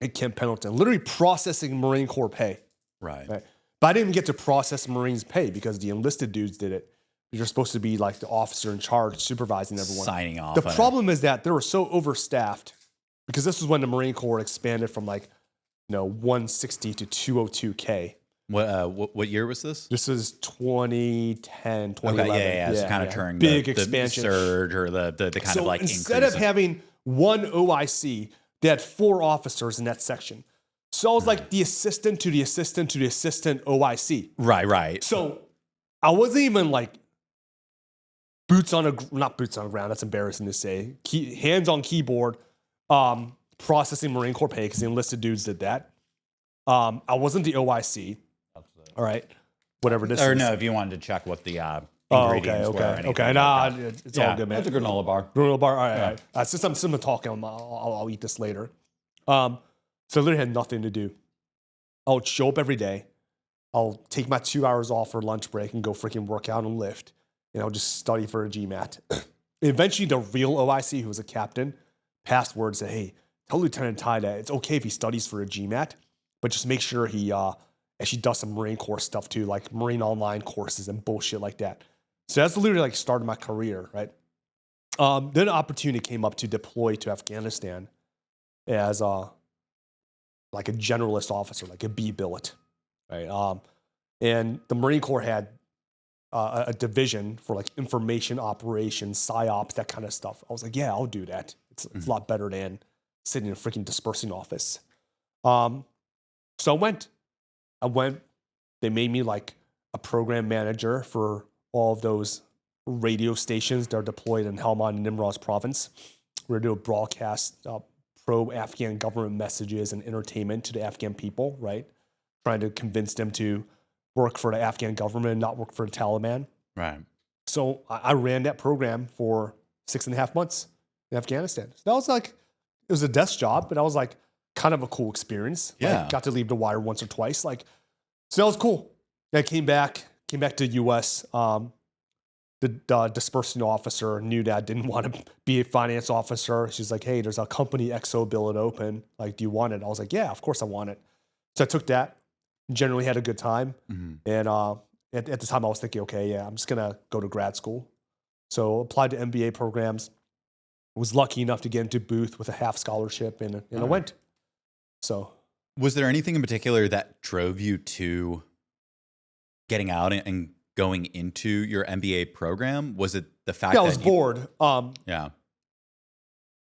Speaker 1: at Camp Pendleton, literally processing Marine Corps pay.
Speaker 2: Right.
Speaker 1: But I didn't get to process Marines' pay because the enlisted dudes did it. You're supposed to be like the officer in charge, supervising everyone.
Speaker 2: Signing off.
Speaker 1: The problem is that they were so overstaffed because this was when the Marine Corps expanded from 160 to 202K.
Speaker 2: What year was this?
Speaker 1: This is 2010, 2011.
Speaker 2: Okay, yeah. So kind of during
Speaker 1: big
Speaker 2: the
Speaker 1: expansion
Speaker 2: surge or the kind of like
Speaker 1: instead
Speaker 2: increase
Speaker 1: of having one OIC, they had 4 officers in that section. So I was like the assistant to the assistant to the assistant OIC.
Speaker 2: Right.
Speaker 1: So I wasn't even like not boots on the ground. That's embarrassing to say. Hands on keyboard, processing Marine Corps pay because the enlisted dudes did that. I wasn't the OIC. All right, whatever this is.
Speaker 2: Or no, if you wanted to check what the ingredients were.
Speaker 1: Okay. Nah, it's all good, man.
Speaker 2: It's a granola bar.
Speaker 1: Granola bar. All right. Since I'm talking, I'll eat this later. So I literally had nothing to do. I would show up every day. I'll take my 2 hours off for lunch break and go freaking work out and lift. And I'll just study for a GMAT. Eventually, the real OIC, who was a captain, passed word and said, hey, tell Lieutenant Tai that it's okay if he studies for a GMAT, but just make sure he actually does some Marine Corps stuff too, like Marine Online courses and bullshit like that. So that's literally like started my career, right? Then an opportunity came up to deploy to Afghanistan as like a generalist officer, like a B billet, right? And the Marine Corps had a division for like information operations, psyops, that kind of stuff. I was like, yeah, I'll do that. It's a lot better than sitting in a freaking dispersing office. So I went. They made me like a program manager for all of those radio stations that are deployed in Helmand and Nimroz province. We're going to do a broadcast pro-Afghan government messages and entertainment to the Afghan people, right? Trying to convince them to work for the Afghan government and not work for the Taliban.
Speaker 2: Right.
Speaker 1: So I ran that program for 6.5 months in Afghanistan. So that was like, it was a desk job, but that was like kind of a cool experience.
Speaker 2: Yeah.
Speaker 1: Like, got to leave the wire once or twice. Like, so that was cool. I came back to US. The dispersing officer knew that I didn't want to be a finance officer. She's like, hey, there's a company XO billet open. Like, do you want it? I was like, yeah, of course I want it. So I took that, generally had a good time. And at the time I was thinking, okay, yeah, I'm just going to go to grad school. So applied to MBA programs. Was lucky enough to get into Booth with a half scholarship and I went. So.
Speaker 2: Was there anything in particular that drove you to getting out and going into your MBA program? Was it the fact that
Speaker 1: I was bored.
Speaker 2: Yeah.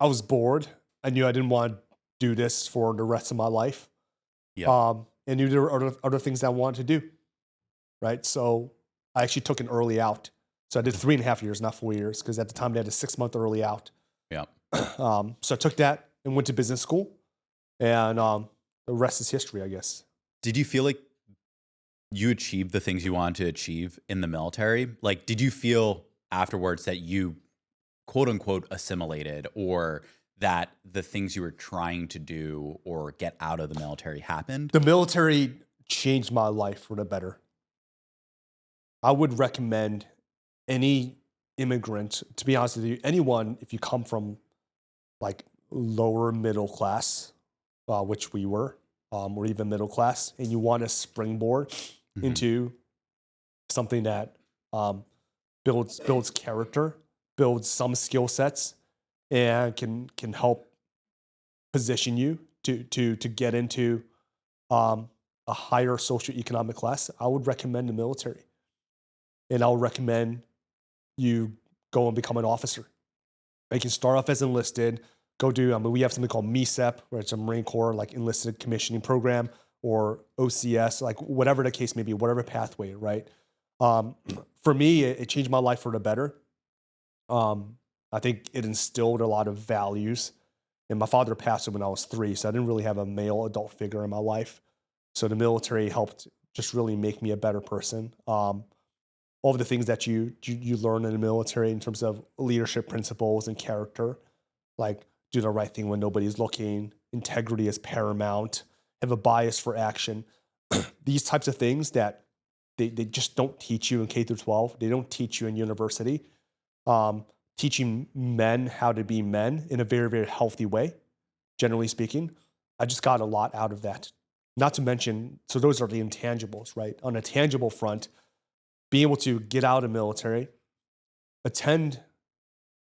Speaker 1: I was bored. I knew I didn't want to do this for the rest of my life.
Speaker 2: Yeah.
Speaker 1: And knew there were other things I wanted to do. Right. So I actually took an early out. So I did 3.5 years, not 4 years, because at the time they had a 6-month early out.
Speaker 2: Yeah.
Speaker 1: So I took that and went to business school. And the rest is history, I guess.
Speaker 2: Did you feel like you achieved the things you wanted to achieve in the military? Like, did you feel afterwards that you, quote unquote, assimilated, or that the things you were trying to do or get out of the military happened?
Speaker 1: The military changed my life for the better. I would recommend any immigrant, to be honest with you, anyone, if you come from like lower middle class, which we were, or even middle class, and you want to springboard into something that builds character, builds some skill sets, and can help position you to get into a higher socioeconomic class, I would recommend the military, and I would recommend you go and become an officer. You can start off as enlisted, go do, we have something called MECEP, where it's a Marine Corps, like enlisted commissioning program, or OCS, like whatever the case may be, whatever pathway, right? For me, it changed my life for the better. I think it instilled a lot of values. And my father passed when I was 3, so I didn't really have a male adult figure in my life. So the military helped just really make me a better person. All of the things that you learn in the military in terms of leadership principles and character, like do the right thing when nobody's looking, integrity is paramount, have a bias for action. These types of things that they just don't teach you in K through 12. They don't teach you in university. Teaching men how to be men in a very, very healthy way, generally speaking. I just got a lot out of that. Not to mention, so those are the intangibles, right? On a tangible front, being able to get out of military, attend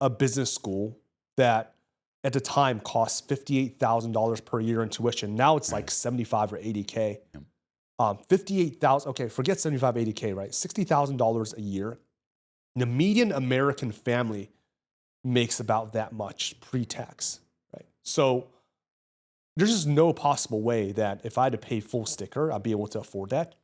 Speaker 1: a business school that at the time cost $58,000 per year in tuition. Now it's like 75 or 80K. 58,000, okay, forget 75, 80K, right? $60,000 a year. The median American family makes about that much pre-tax, right? So there's just no possible way that if I had to pay full sticker, I'd be able to afford that.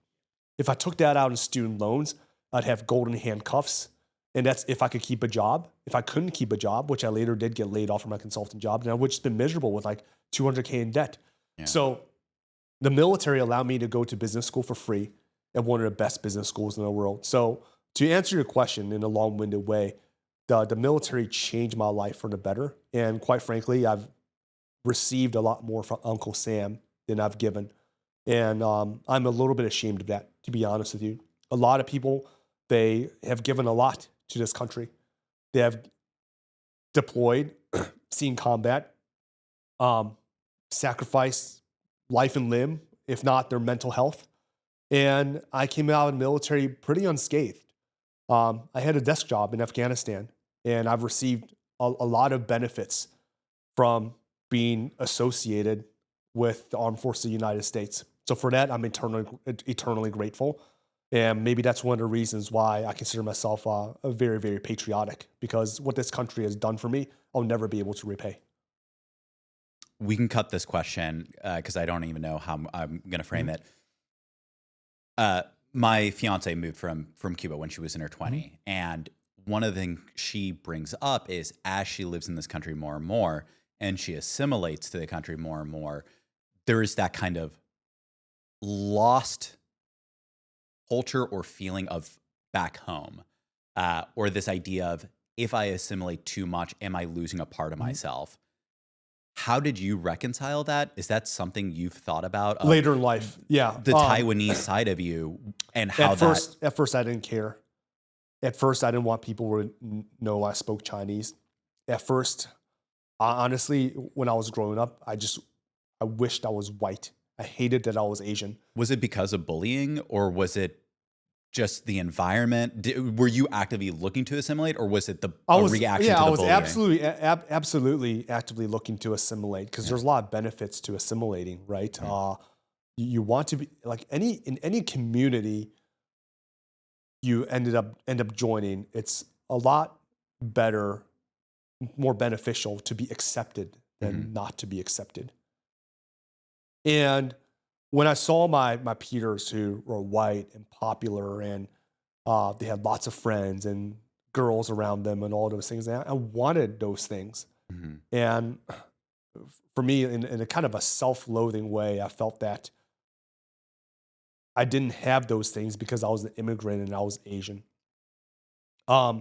Speaker 1: If I took that out in student loans, I'd have golden handcuffs. And that's if I could keep a job. If I couldn't keep a job, which I later did get laid off from my consultant job, then I would just been miserable with like 200K in debt. Yeah. So the military allowed me to go to business school for free at one of the best business schools in the world. So to answer your question in a long-winded way, the military changed my life for the better. And quite frankly, I've received a lot more from Uncle Sam than I've given. And I'm a little bit ashamed of that, to be honest with you. A lot of people, they have given a lot to this country. They have deployed, seen combat, sacrificed life and limb, if not their mental health. And I came out of the military pretty unscathed. I had a desk job in Afghanistan, and I've received a lot of benefits from being associated with the Armed Forces of the United States. So for that, I'm eternally grateful. And maybe that's one of the reasons why I consider myself a very, very patriotic, because what this country has done for me, I'll never be able to repay.
Speaker 2: We can cut this question because I don't even know how I'm going to frame it. My fiance moved from Cuba when she was in her 20s. And one of the things she brings up is as she lives in this country more and more, and she assimilates to the country more and more, there is that kind of lost culture or feeling of back home, or this idea of if I assimilate too much, am I losing a part of myself? How did you reconcile that? Is that something you've thought about?
Speaker 1: Later in life, yeah.
Speaker 2: The Taiwanese side of you and how
Speaker 1: At first, I didn't care. At first, I didn't want people to know I spoke Chinese. At first, honestly, when I was growing up, I wished I was white. I hated that I was Asian.
Speaker 2: Was it because of bullying, or was it just the environment? Were you actively looking to assimilate, or was it a reaction to the bullying?
Speaker 1: absolutely actively looking to assimilate, because there's a lot of benefits to assimilating, right? You want to be like in any community you end up joining. It's a lot better, more beneficial to be accepted than not to be accepted. And when I saw my peers who were white and popular and they had lots of friends and girls around them and all those things, I wanted those things. And for me, in a kind of a self-loathing way, I felt that I didn't have those things because I was an immigrant and I was Asian. I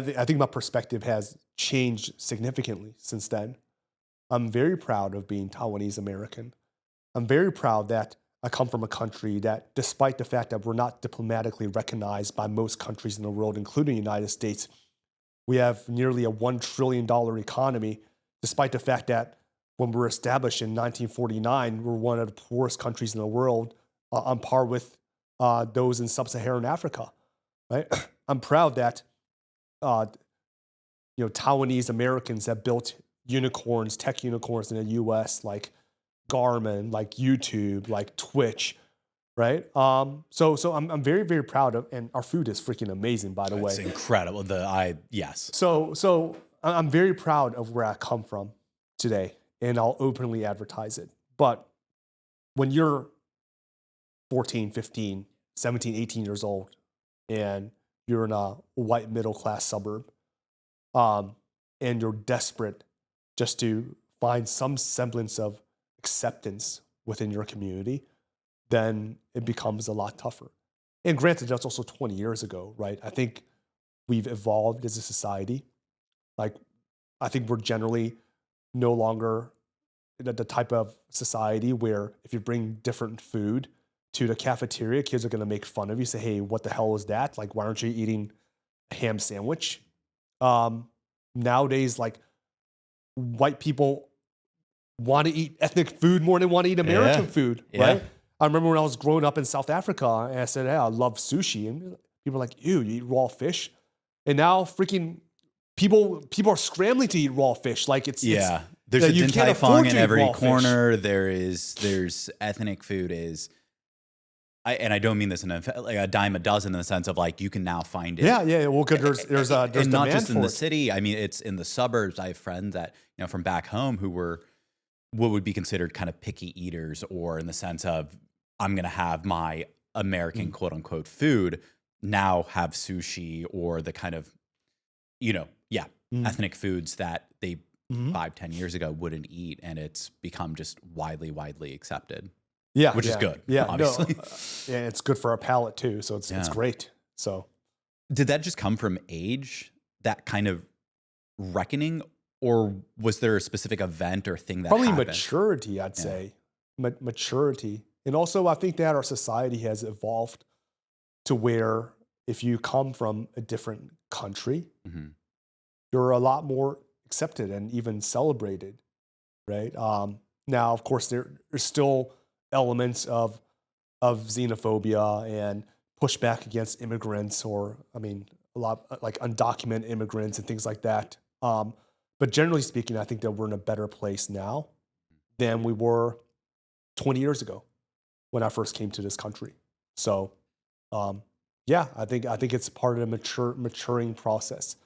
Speaker 1: think my perspective has changed significantly since then. I'm very proud of being Taiwanese-American. I'm very proud that I come from a country that, despite the fact that we're not diplomatically recognized by most countries in the world, including the United States, we have nearly a $1 trillion economy, despite the fact that when we were established in 1949, we're one of the poorest countries in the world, on par with those in sub-Saharan Africa. Right? I'm proud that Taiwanese Americans have built unicorns, tech unicorns in the US, like Garmin, like YouTube, like Twitch, right? So I'm very, very proud of, and our food is freaking amazing, by the way.
Speaker 2: It's incredible. Yes.
Speaker 1: So I'm very proud of where I come from today, and I'll openly advertise it. But when you're 14, 15, 17, 18 years old, and you're in a white middle-class suburb, and you're desperate just to find some semblance of acceptance within your community, then it becomes a lot tougher. And granted, that's also 20 years ago, right? I think we've evolved as a society. Like, I think we're generally no longer the type of society where if you bring different food to the cafeteria, kids are going to make fun of you, say, hey, what the hell is that? Like, why aren't you eating a ham sandwich? Nowadays, like, white people want to eat ethnic food more than want to eat American food, right? I remember when I was growing up in South Africa and I said, hey, I love sushi. And people are like, ew, you eat raw fish? And now freaking people are scrambling to eat raw fish. Like there's
Speaker 2: a Din Tai Fung in every corner.
Speaker 1: Fish.
Speaker 2: There's ethnic food and I don't mean this in like a dime a dozen in the sense of like you can now find it.
Speaker 1: Yeah. Well, because there's
Speaker 2: and not just in the
Speaker 1: it.
Speaker 2: city. I mean, it's in the suburbs. I have friends that from back home who were what would be considered kind of picky eaters, or in the sense of I'm going to have my American quote unquote food now have sushi or the kind of ethnic foods that they 5-10 years ago wouldn't eat, and it's become just widely accepted.
Speaker 1: Yeah,
Speaker 2: which is good.
Speaker 1: Yeah,
Speaker 2: obviously.
Speaker 1: No, it's good for our palate too. So it's great. So,
Speaker 2: did that just come from age? That kind of reckoning, or was there a specific event or thing that
Speaker 1: probably
Speaker 2: happened?
Speaker 1: Maturity? I'd say maturity, and also I think that our society has evolved to where if you come from a different country, you're a lot more accepted and even celebrated, right? Now, of course, there's still elements of xenophobia and pushback against immigrants, or a lot like undocumented immigrants and things like that. But generally speaking, I think that we're in a better place now than we were 20 years ago when I first came to this country. So, I think it's part of the maturing process.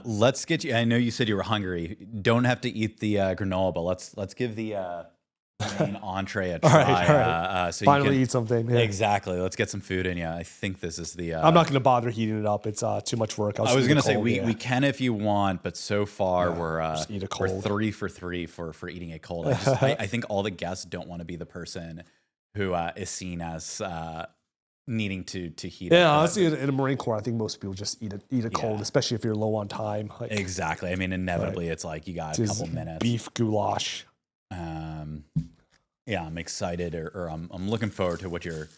Speaker 2: Let's get you. I know you said you were hungry. Don't have to eat the granola, but let's give the main entree a try.
Speaker 1: All right.
Speaker 2: So
Speaker 1: finally
Speaker 2: you can,
Speaker 1: eat something. Yeah.
Speaker 2: Exactly. Let's get some food in you. I think this is the.
Speaker 1: I'm not going to bother heating it up. It's too much work.
Speaker 2: I was going to say we can if you want, but so far we're 3 for 3 for eating it cold. I think all the guests don't want to be the person who is seen as needing to heat.
Speaker 1: Yeah, honestly, in the Marine Corps, I think most people just eat it cold, especially if you're low on time. Like,
Speaker 2: exactly. I mean, inevitably, it's like you got a couple minutes.
Speaker 1: Beef goulash.
Speaker 2: Yeah, I'm excited, or I'm looking forward to what you're.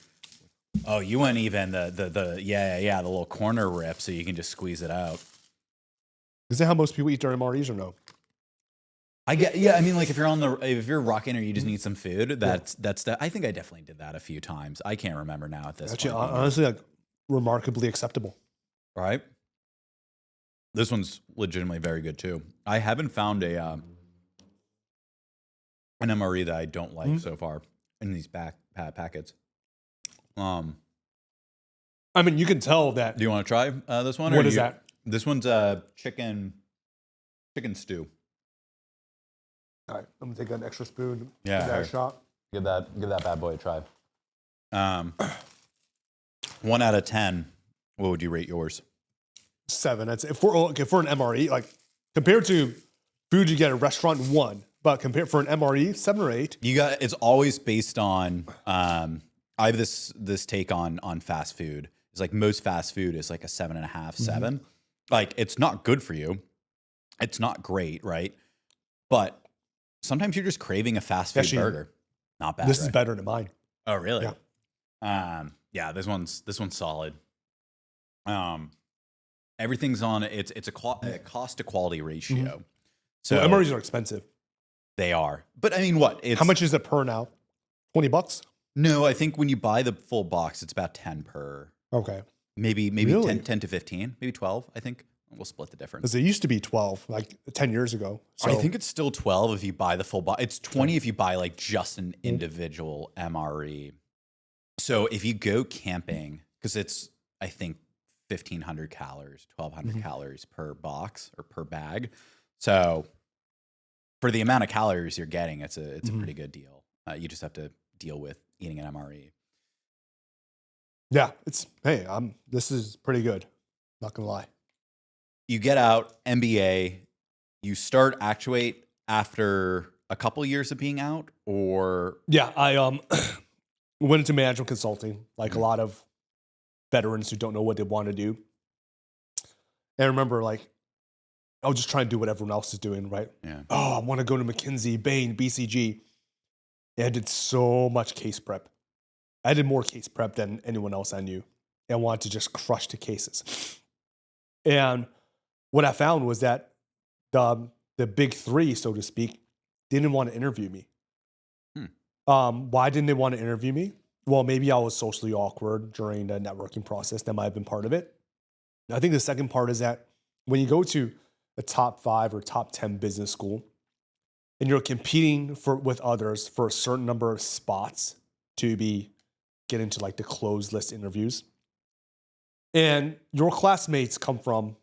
Speaker 2: Oh, you went even the little corner rip, so you can just squeeze it out.
Speaker 1: Is that how most people eat during MREs, or no?
Speaker 2: I mean, like if you're rocking or you just need some food, that's I think I definitely did that a few times. I can't remember now at this
Speaker 1: Actually,
Speaker 2: point.
Speaker 1: honestly, like remarkably acceptable.
Speaker 2: Right. This one's legitimately very good too. I haven't found an MRE that I don't like so far in these packets.
Speaker 1: I mean, you can tell that.
Speaker 2: Do you want to try this one?
Speaker 1: What is that?
Speaker 2: This one's chicken stew.
Speaker 1: All right, I'm gonna take an extra spoon.
Speaker 2: Yeah,
Speaker 1: give that a shot.
Speaker 2: Give that bad boy a try. 1 out of 10. What would you rate yours?
Speaker 1: 7. That's for an MRE, like compared to food you get at a restaurant, 1. But compared for an MRE, 7 or 8.
Speaker 2: It's always based on. I have this take on fast food. It's like most fast food is like a 7.5, 7. Like it's not good for you. It's not great, right? But sometimes you're just craving a fast food burger. Not bad.
Speaker 1: This is better than mine.
Speaker 2: Oh, really? Yeah. This one's solid. Everything's on. It's a cost to quality ratio.
Speaker 1: So MREs are expensive.
Speaker 2: They are, but I mean, what?
Speaker 1: How much is it per now? $20?
Speaker 2: No, I think when you buy the full box, it's about 10 per.
Speaker 1: Okay.
Speaker 2: Maybe
Speaker 1: really?
Speaker 2: 10 to 15, maybe 12. I think We'll split the difference.
Speaker 1: Because it used to be 12, like 10 years ago. So
Speaker 2: I think it's still 12 if you buy the full box. It's 20 if you buy like just an individual MRE. So if you go camping, because it's, I think, 1,500 calories, 1,200 calories per box or per bag. So for the amount of calories you're getting, it's a pretty good deal. You just have to deal with eating an MRE.
Speaker 1: yeah, this is pretty good. Not gonna lie.
Speaker 2: You get out, MBA, you start Actuate after a couple years of being out, or
Speaker 1: Yeah, I went into management consulting, like a lot of veterans who don't know what they want to do. And I remember, like, I was just trying to do what everyone else is doing, right?
Speaker 2: Yeah.
Speaker 1: Oh, I want to go to McKinsey, Bain, BCG. And I did so much case prep. I did more case prep than anyone else I knew. And wanted to just crush the cases. And what I found was that the big three, so to speak, didn't want to interview me. Why didn't they want to interview me? Well, maybe I was socially awkward during the networking process. That might have been part of it. I think the second part is that when you go to a top 5 or top 10 business school and you're competing with others for a certain number of spots to get into like the closed list interviews, and your classmates come from,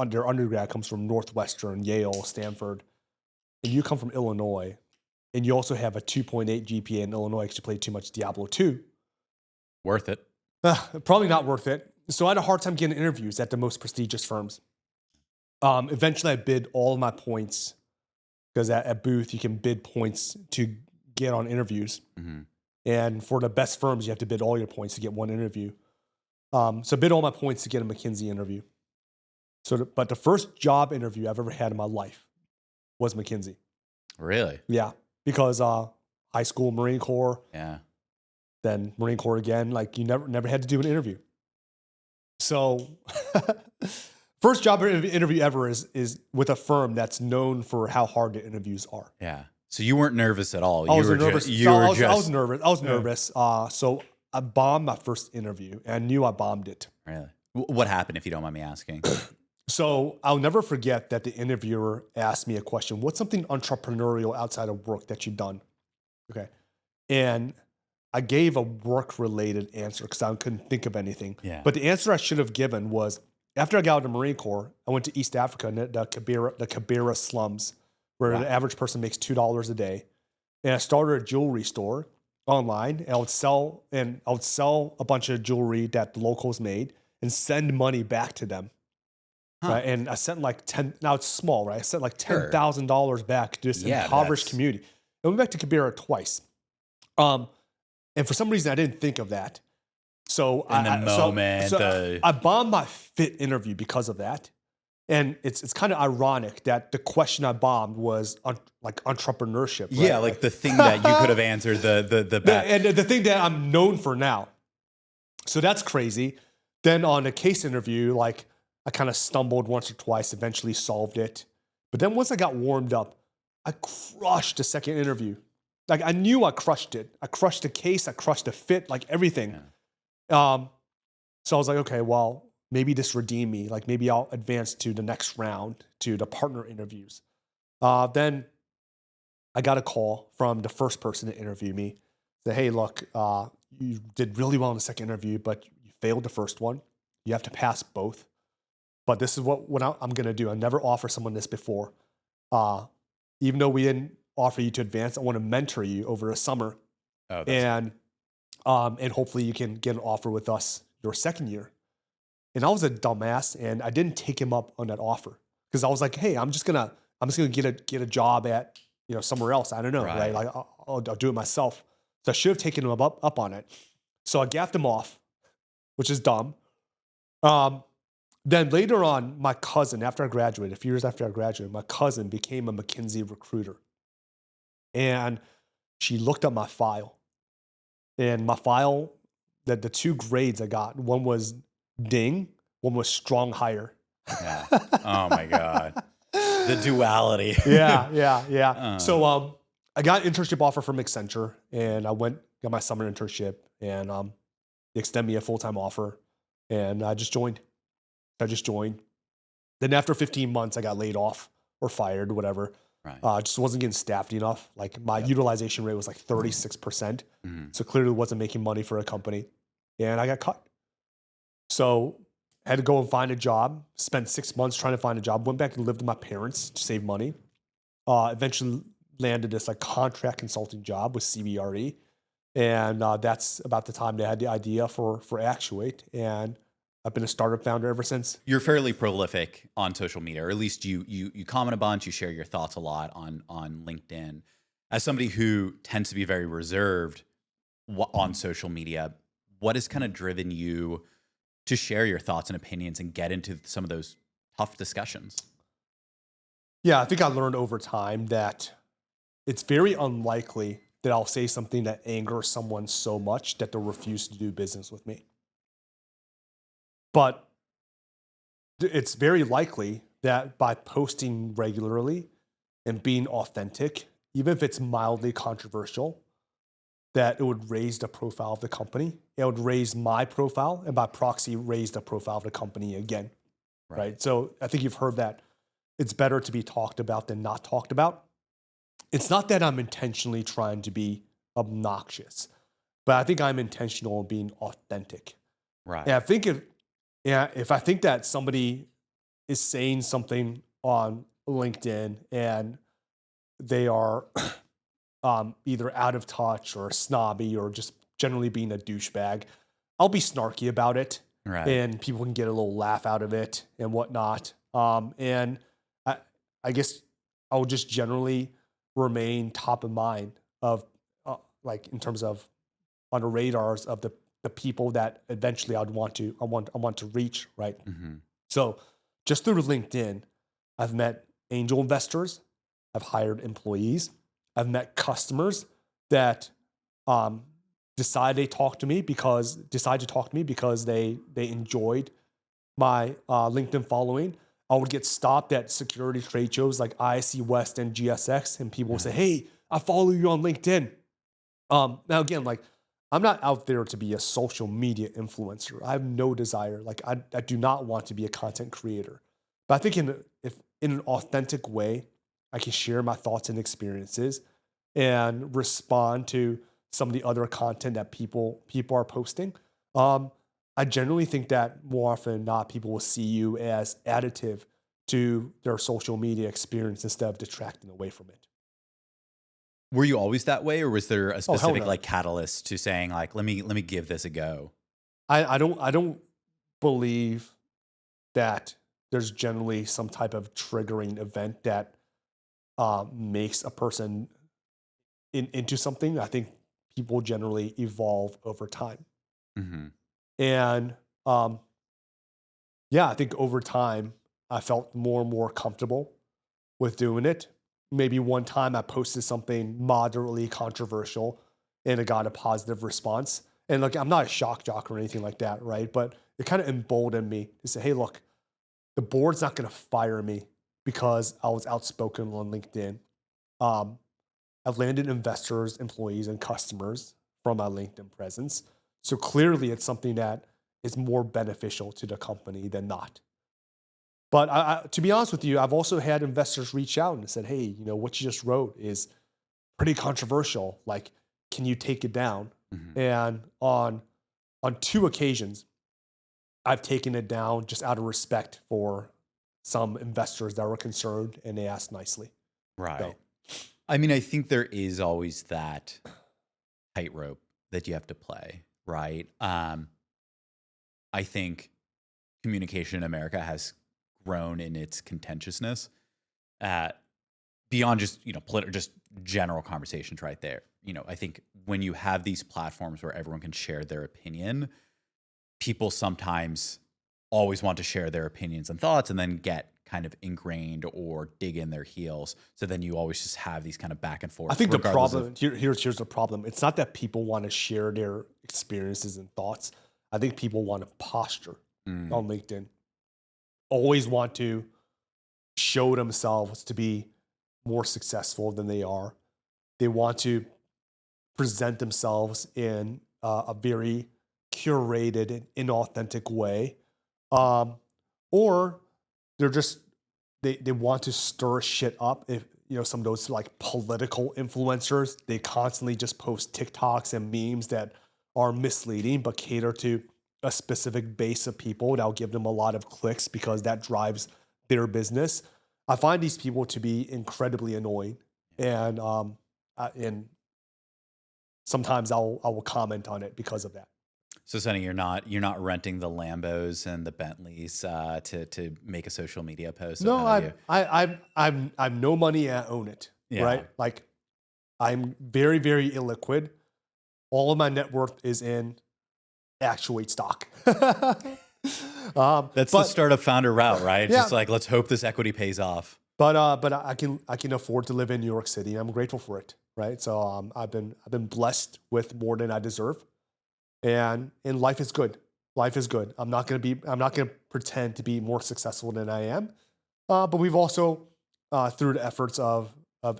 Speaker 1: their undergrad comes from Northwestern, Yale, Stanford, and you come from Illinois, and you also have a 2.8 GPA in Illinois because you played too much Diablo 2.
Speaker 2: worth it.
Speaker 1: Probably not worth it. So I had a hard time getting interviews at the most prestigious firms. Eventually, I bid all of my points because at Booth, you can bid points to get on interviews. And for the best firms, you have to bid all your points to get one interview. So I bid all my points to get a McKinsey interview. But the first job interview I've ever had in my life was McKinsey.
Speaker 2: Really?
Speaker 1: Yeah, because high school, Marine Corps,
Speaker 2: Yeah.
Speaker 1: then Marine Corps again. Like you never had to do an interview. So first job interview ever is with a firm that's known for how hard the interviews are.
Speaker 2: Yeah. So you weren't nervous at all.
Speaker 1: I was nervous. I was nervous. So I bombed my first interview and I knew I bombed it.
Speaker 2: Really? What happened, if you don't mind me asking?
Speaker 1: So I'll never forget that the interviewer asked me a question. What's something entrepreneurial outside of work that you've done? Okay. And I gave a work-related answer because I couldn't think of anything.
Speaker 2: Yeah.
Speaker 1: But the answer I should have given was, after I got out of the Marine Corps, I went to East Africa, the Kibera slums, where the average person makes $2 a day. And I started a jewelry store online, and I would sell a bunch of jewelry that the locals made and send money back to them. Right? And I sent like now it's small, right? I sent like $10,000 back to this impoverished community. I went back to Kibera twice. And for some reason, I didn't think of that. So I bombed my fit interview because of that. And it's kind of ironic that the question I bombed was like entrepreneurship. Right?
Speaker 2: Yeah, like the thing that you could have answered
Speaker 1: and the thing that I'm known for now. So that's crazy. Then on a case interview, like I kind of stumbled once or twice, eventually solved it. But then once I got warmed up, I crushed the second interview. Like I knew I crushed it. I crushed the case. I crushed the fit, like everything. Yeah. So I was like, okay, well, maybe this redeemed me. Like maybe I'll advance to the next round, to the partner interviews. Then I got a call from the first person to interview me. Said, hey, look, you did really well in the second interview, but you failed the first one. You have to pass both. But this is what I'm going to do. I never offered someone this before. Even though we didn't offer you to advance, I want to mentor you over a summer. And hopefully you can get an offer with us your second year. And I was a dumbass, and I didn't take him up on that offer because I was like, hey, I'm just gonna get a job at somewhere else. I don't know, right? Like I'll do it myself. So I should have taken him up on it. So I gaffed him off, which is dumb. Then later on, my cousin, after I graduated, a few years after I graduated, my cousin became a McKinsey recruiter. And she looked up my file. And my file, the two grades I got, one was ding, one was strong hire.
Speaker 2: Yeah. Oh my God. The duality.
Speaker 1: Yeah. So I got an internship offer from Accenture, and I got my summer internship, and they extended me a full-time offer, and I just joined. Then after 15 months, I got laid off or fired, whatever.
Speaker 2: Right.
Speaker 1: Just wasn't getting staffed enough. Like my utilization rate was like 36%. So clearly wasn't making money for a company. And I got cut. So I had to go and find a job, spent 6 months trying to find a job, went back and lived with my parents to save money. Eventually landed this like contract consulting job with CBRE. And that's about the time they had the idea for Actuate. And I've been a startup founder ever since.
Speaker 2: You're fairly prolific on social media, or at least you comment a bunch, you share your thoughts a lot on LinkedIn. As somebody who tends to be very reserved on social media, what has kind of driven you to share your thoughts and opinions and get into some of those tough discussions?
Speaker 1: Yeah, I think I learned over time that it's very unlikely that I'll say something that angers someone so much that they'll refuse to do business with me. But it's very likely that by posting regularly and being authentic, even if it's mildly controversial, that it would raise the profile of the company. It would raise my profile, and by proxy, raise the profile of the company again. Right? So I think you've heard that it's better to be talked about than not talked about. It's not that I'm intentionally trying to be obnoxious, but I think I'm intentional in being authentic.
Speaker 2: Right.
Speaker 1: And I think if I think that somebody is saying something on LinkedIn and they are either out of touch or snobby or just generally being a douchebag, I'll be snarky about it.
Speaker 2: Right.
Speaker 1: And people can get a little laugh out of it and whatnot. And I guess I'll just generally remain top of mind of like in terms of on the radars of the people that eventually I want to reach, right? So just through LinkedIn, I've met angel investors, I've hired employees, I've met customers that decide to talk to me because they enjoyed my LinkedIn following. I would get stopped at security trade shows like ISC West and GSX, and people would say, "Hey, I follow you on LinkedIn." Now again, like I'm not out there to be a social media influencer. I have no desire. Like I do not want to be a content creator. But I think in an authentic way, I can share my thoughts and experiences and respond to some of the other content that people are posting. I generally think that more often than not, people will see you as additive to their social media experience instead of detracting away from it.
Speaker 2: Were you always that way, or was there a specific
Speaker 1: no.
Speaker 2: like catalyst to saying like, let me give this a go?
Speaker 1: I don't believe that there's generally some type of triggering event that makes a person into something. I think people generally evolve over time. And yeah, I think over time, I felt more and more comfortable with doing it. Maybe one time I posted something moderately controversial and it got a positive response. And look, I'm not a shock jock or anything like that, right? But it kind of emboldened me to say, hey, look, the board's not going to fire me because I was outspoken on LinkedIn. I've landed investors, employees, and customers from my LinkedIn presence. So clearly it's something that is more beneficial to the company than not. But to be honest with you, I've also had investors reach out and said, hey, what you just wrote is pretty controversial. Like, can you take it down? And on 2 occasions, I've taken it down just out of respect for some investors that were concerned, and they asked nicely.
Speaker 2: Right.
Speaker 1: So,
Speaker 2: I mean, I think there is always that tightrope that you have to play, right? I think communication in America has grown in its contentiousness beyond just just general conversations right there. I think when you have these platforms where everyone can share their opinion, people sometimes always want to share their opinions and thoughts and then get kind of ingrained or dig in their heels. So then you always just have these kind of back and forth.
Speaker 1: I think the problem here's the problem. It's not that people want to share their experiences and thoughts. I think people want to posture on LinkedIn. Always want to show themselves to be more successful than they are. They want to present themselves in a very curated and inauthentic way. Or they want to stir shit up. If some of those like political influencers, they constantly just post TikToks and memes that are misleading but cater to a specific base of people that'll give them a lot of clicks because that drives their business. I find these people to be incredibly annoying, and sometimes I will comment on it because of that.
Speaker 2: So Sonny, you're not renting the Lambos and the Bentleys to make a social media post.
Speaker 1: No, I'm no money. I own it.
Speaker 2: Yeah.
Speaker 1: Right. Like I'm very, very illiquid. All of my net worth is in Actuate stock.
Speaker 2: That's the startup founder route, right?
Speaker 1: Yeah.
Speaker 2: Just like, let's hope this equity pays off.
Speaker 1: But I can afford to live in New York City. I'm grateful for it. Right. So I've been blessed with more than I deserve. And life is good. Life is good. I'm not gonna pretend to be more successful than I am. But we've also, through the efforts of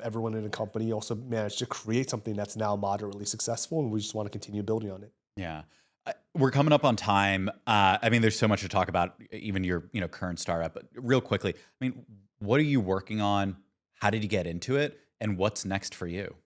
Speaker 1: everyone in the company, also managed to create something that's now moderately successful, and we just want to continue building on it.
Speaker 2: Yeah. We're coming up on time. I mean, there's so much to talk about, even your current startup. But real quickly, I mean, what are you working on? How did you get into it? And what's next for you?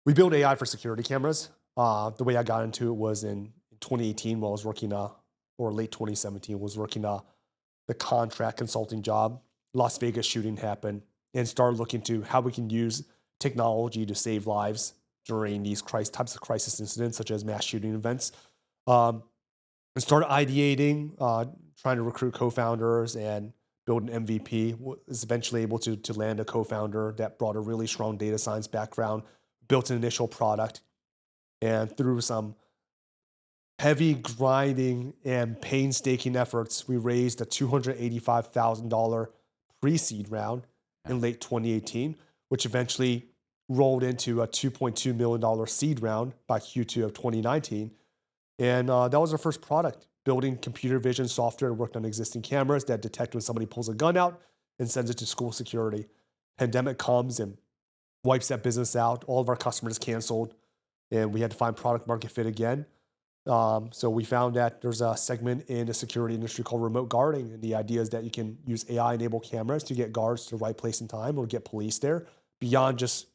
Speaker 1: We build AI for security cameras. The way I got into it was in 2018 while I was working, or late 2017, was working the contract consulting job. Las Vegas shooting happened, and started looking to how we can use technology to save lives during these types of crisis incidents, such as mass shooting events. And started ideating, trying to recruit co-founders and build an MVP. Was eventually able to land a co-founder that brought a really strong data science background, built an initial product, and through some heavy grinding and painstaking efforts, we raised a $285,000 pre-seed round in late 2018, which eventually rolled into a $2.2 million seed round by Q2 of 2019. And that was our first product, building computer vision software that worked on existing cameras that detect when somebody pulls a gun out and sends it to school security. Pandemic comes and wipes that business out. All of our customers canceled, and we had to find product market fit again. So we found that there's a segment in the security industry called remote guarding. And the idea is that you can use AI-enabled cameras to get guards to the right place in time or get police there. Beyond just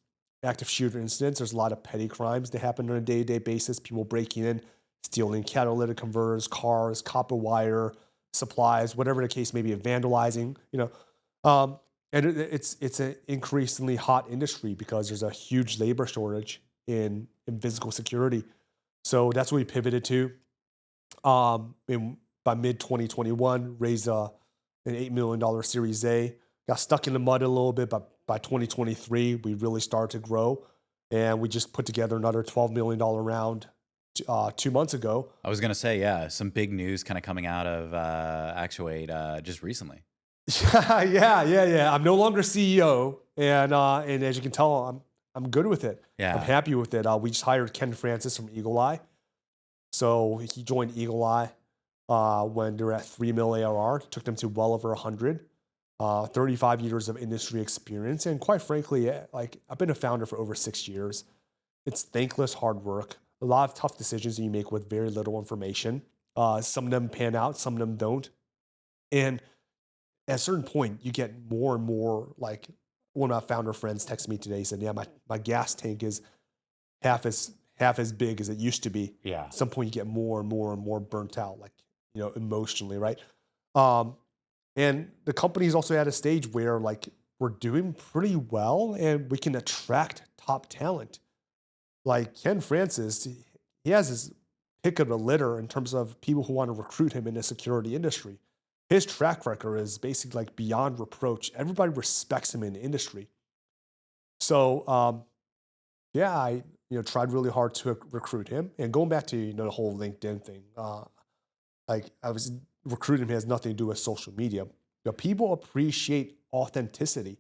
Speaker 1: active shooter incidents, there's a lot of petty crimes that happen on a day-to-day basis. People breaking in, stealing catalytic converters, cars, copper wire, supplies, whatever the case may be, vandalizing, and it's an increasingly hot industry because there's a huge labor shortage in physical security. So that's what we pivoted to. By mid 2021, raised an $8 million Series A. Got stuck in the mud a little bit, but by 2023, we really started to grow. And we just put together another $12 million round 2 months ago.
Speaker 2: I was going to say, yeah, some big news kind of coming out of Actuate just recently.
Speaker 1: Yeah. I'm no longer CEO. And as you can tell, I'm good with it.
Speaker 2: Yeah.
Speaker 1: I'm happy with it. We just hired Ken Francis from Eagle Eye. So he joined Eagle Eye when they were at 3 mil ARR. Took them to well over 100. 35 years of industry experience. And quite frankly, I've been a founder for over 6 years. It's thankless hard work. A lot of tough decisions that you make with very little information. Some of them pan out, some of them don't. And at a certain point, you get more and more, like one of my founder friends texted me today. He said, yeah, my gas tank is half as big as it used to be.
Speaker 2: Yeah.
Speaker 1: At some point, you get more and more and more burnt out, emotionally, right? And the company's also at a stage where we're doing pretty well and we can attract top talent. Like Ken Francis, he has his pick of the litter in terms of people who want to recruit him in the security industry. His track record is basically beyond reproach. Everybody respects him in the industry. So, I tried really hard to recruit him. And going back to the whole LinkedIn thing, I was recruiting him has nothing to do with social media. People appreciate authenticity.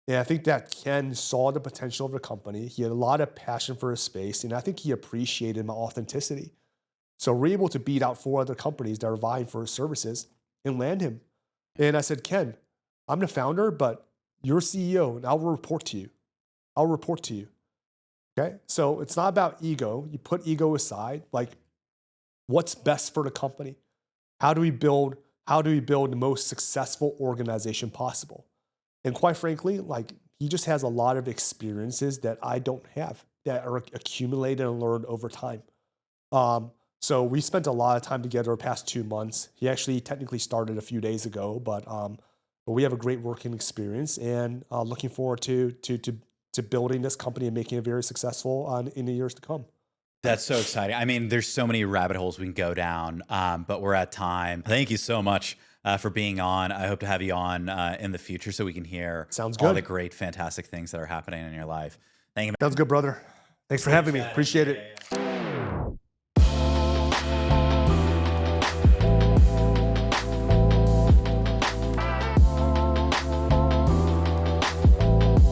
Speaker 1: And I think that Ken saw the potential of the company. He had a lot of passion for his space, and I think he appreciated my authenticity. So we're able to beat out 4 other companies that are vying for his services and land him. And I said, Ken, I'm the founder, but you're CEO, and I'll report to you. Okay? So it's not about ego. You put ego aside. What's best for the company? How do we build how do we build the most successful organization possible? And quite frankly, like he just has a lot of experiences that I don't have that are accumulated and learned over time. So we spent a lot of time together the past 2 months. He actually technically started a few days ago, but we have a great working experience and looking forward to building this company and making it very successful in the years to come.
Speaker 2: That's so exciting. I mean, there's so many rabbit holes we can go down, but we're at time. Thank you so much for being on. I hope to have you on in the future so we can hear
Speaker 1: Sounds
Speaker 2: all
Speaker 1: good.
Speaker 2: the great, fantastic things that are happening in your life. Thank you.
Speaker 1: Sounds good, brother. Thanks for having me. Appreciate it.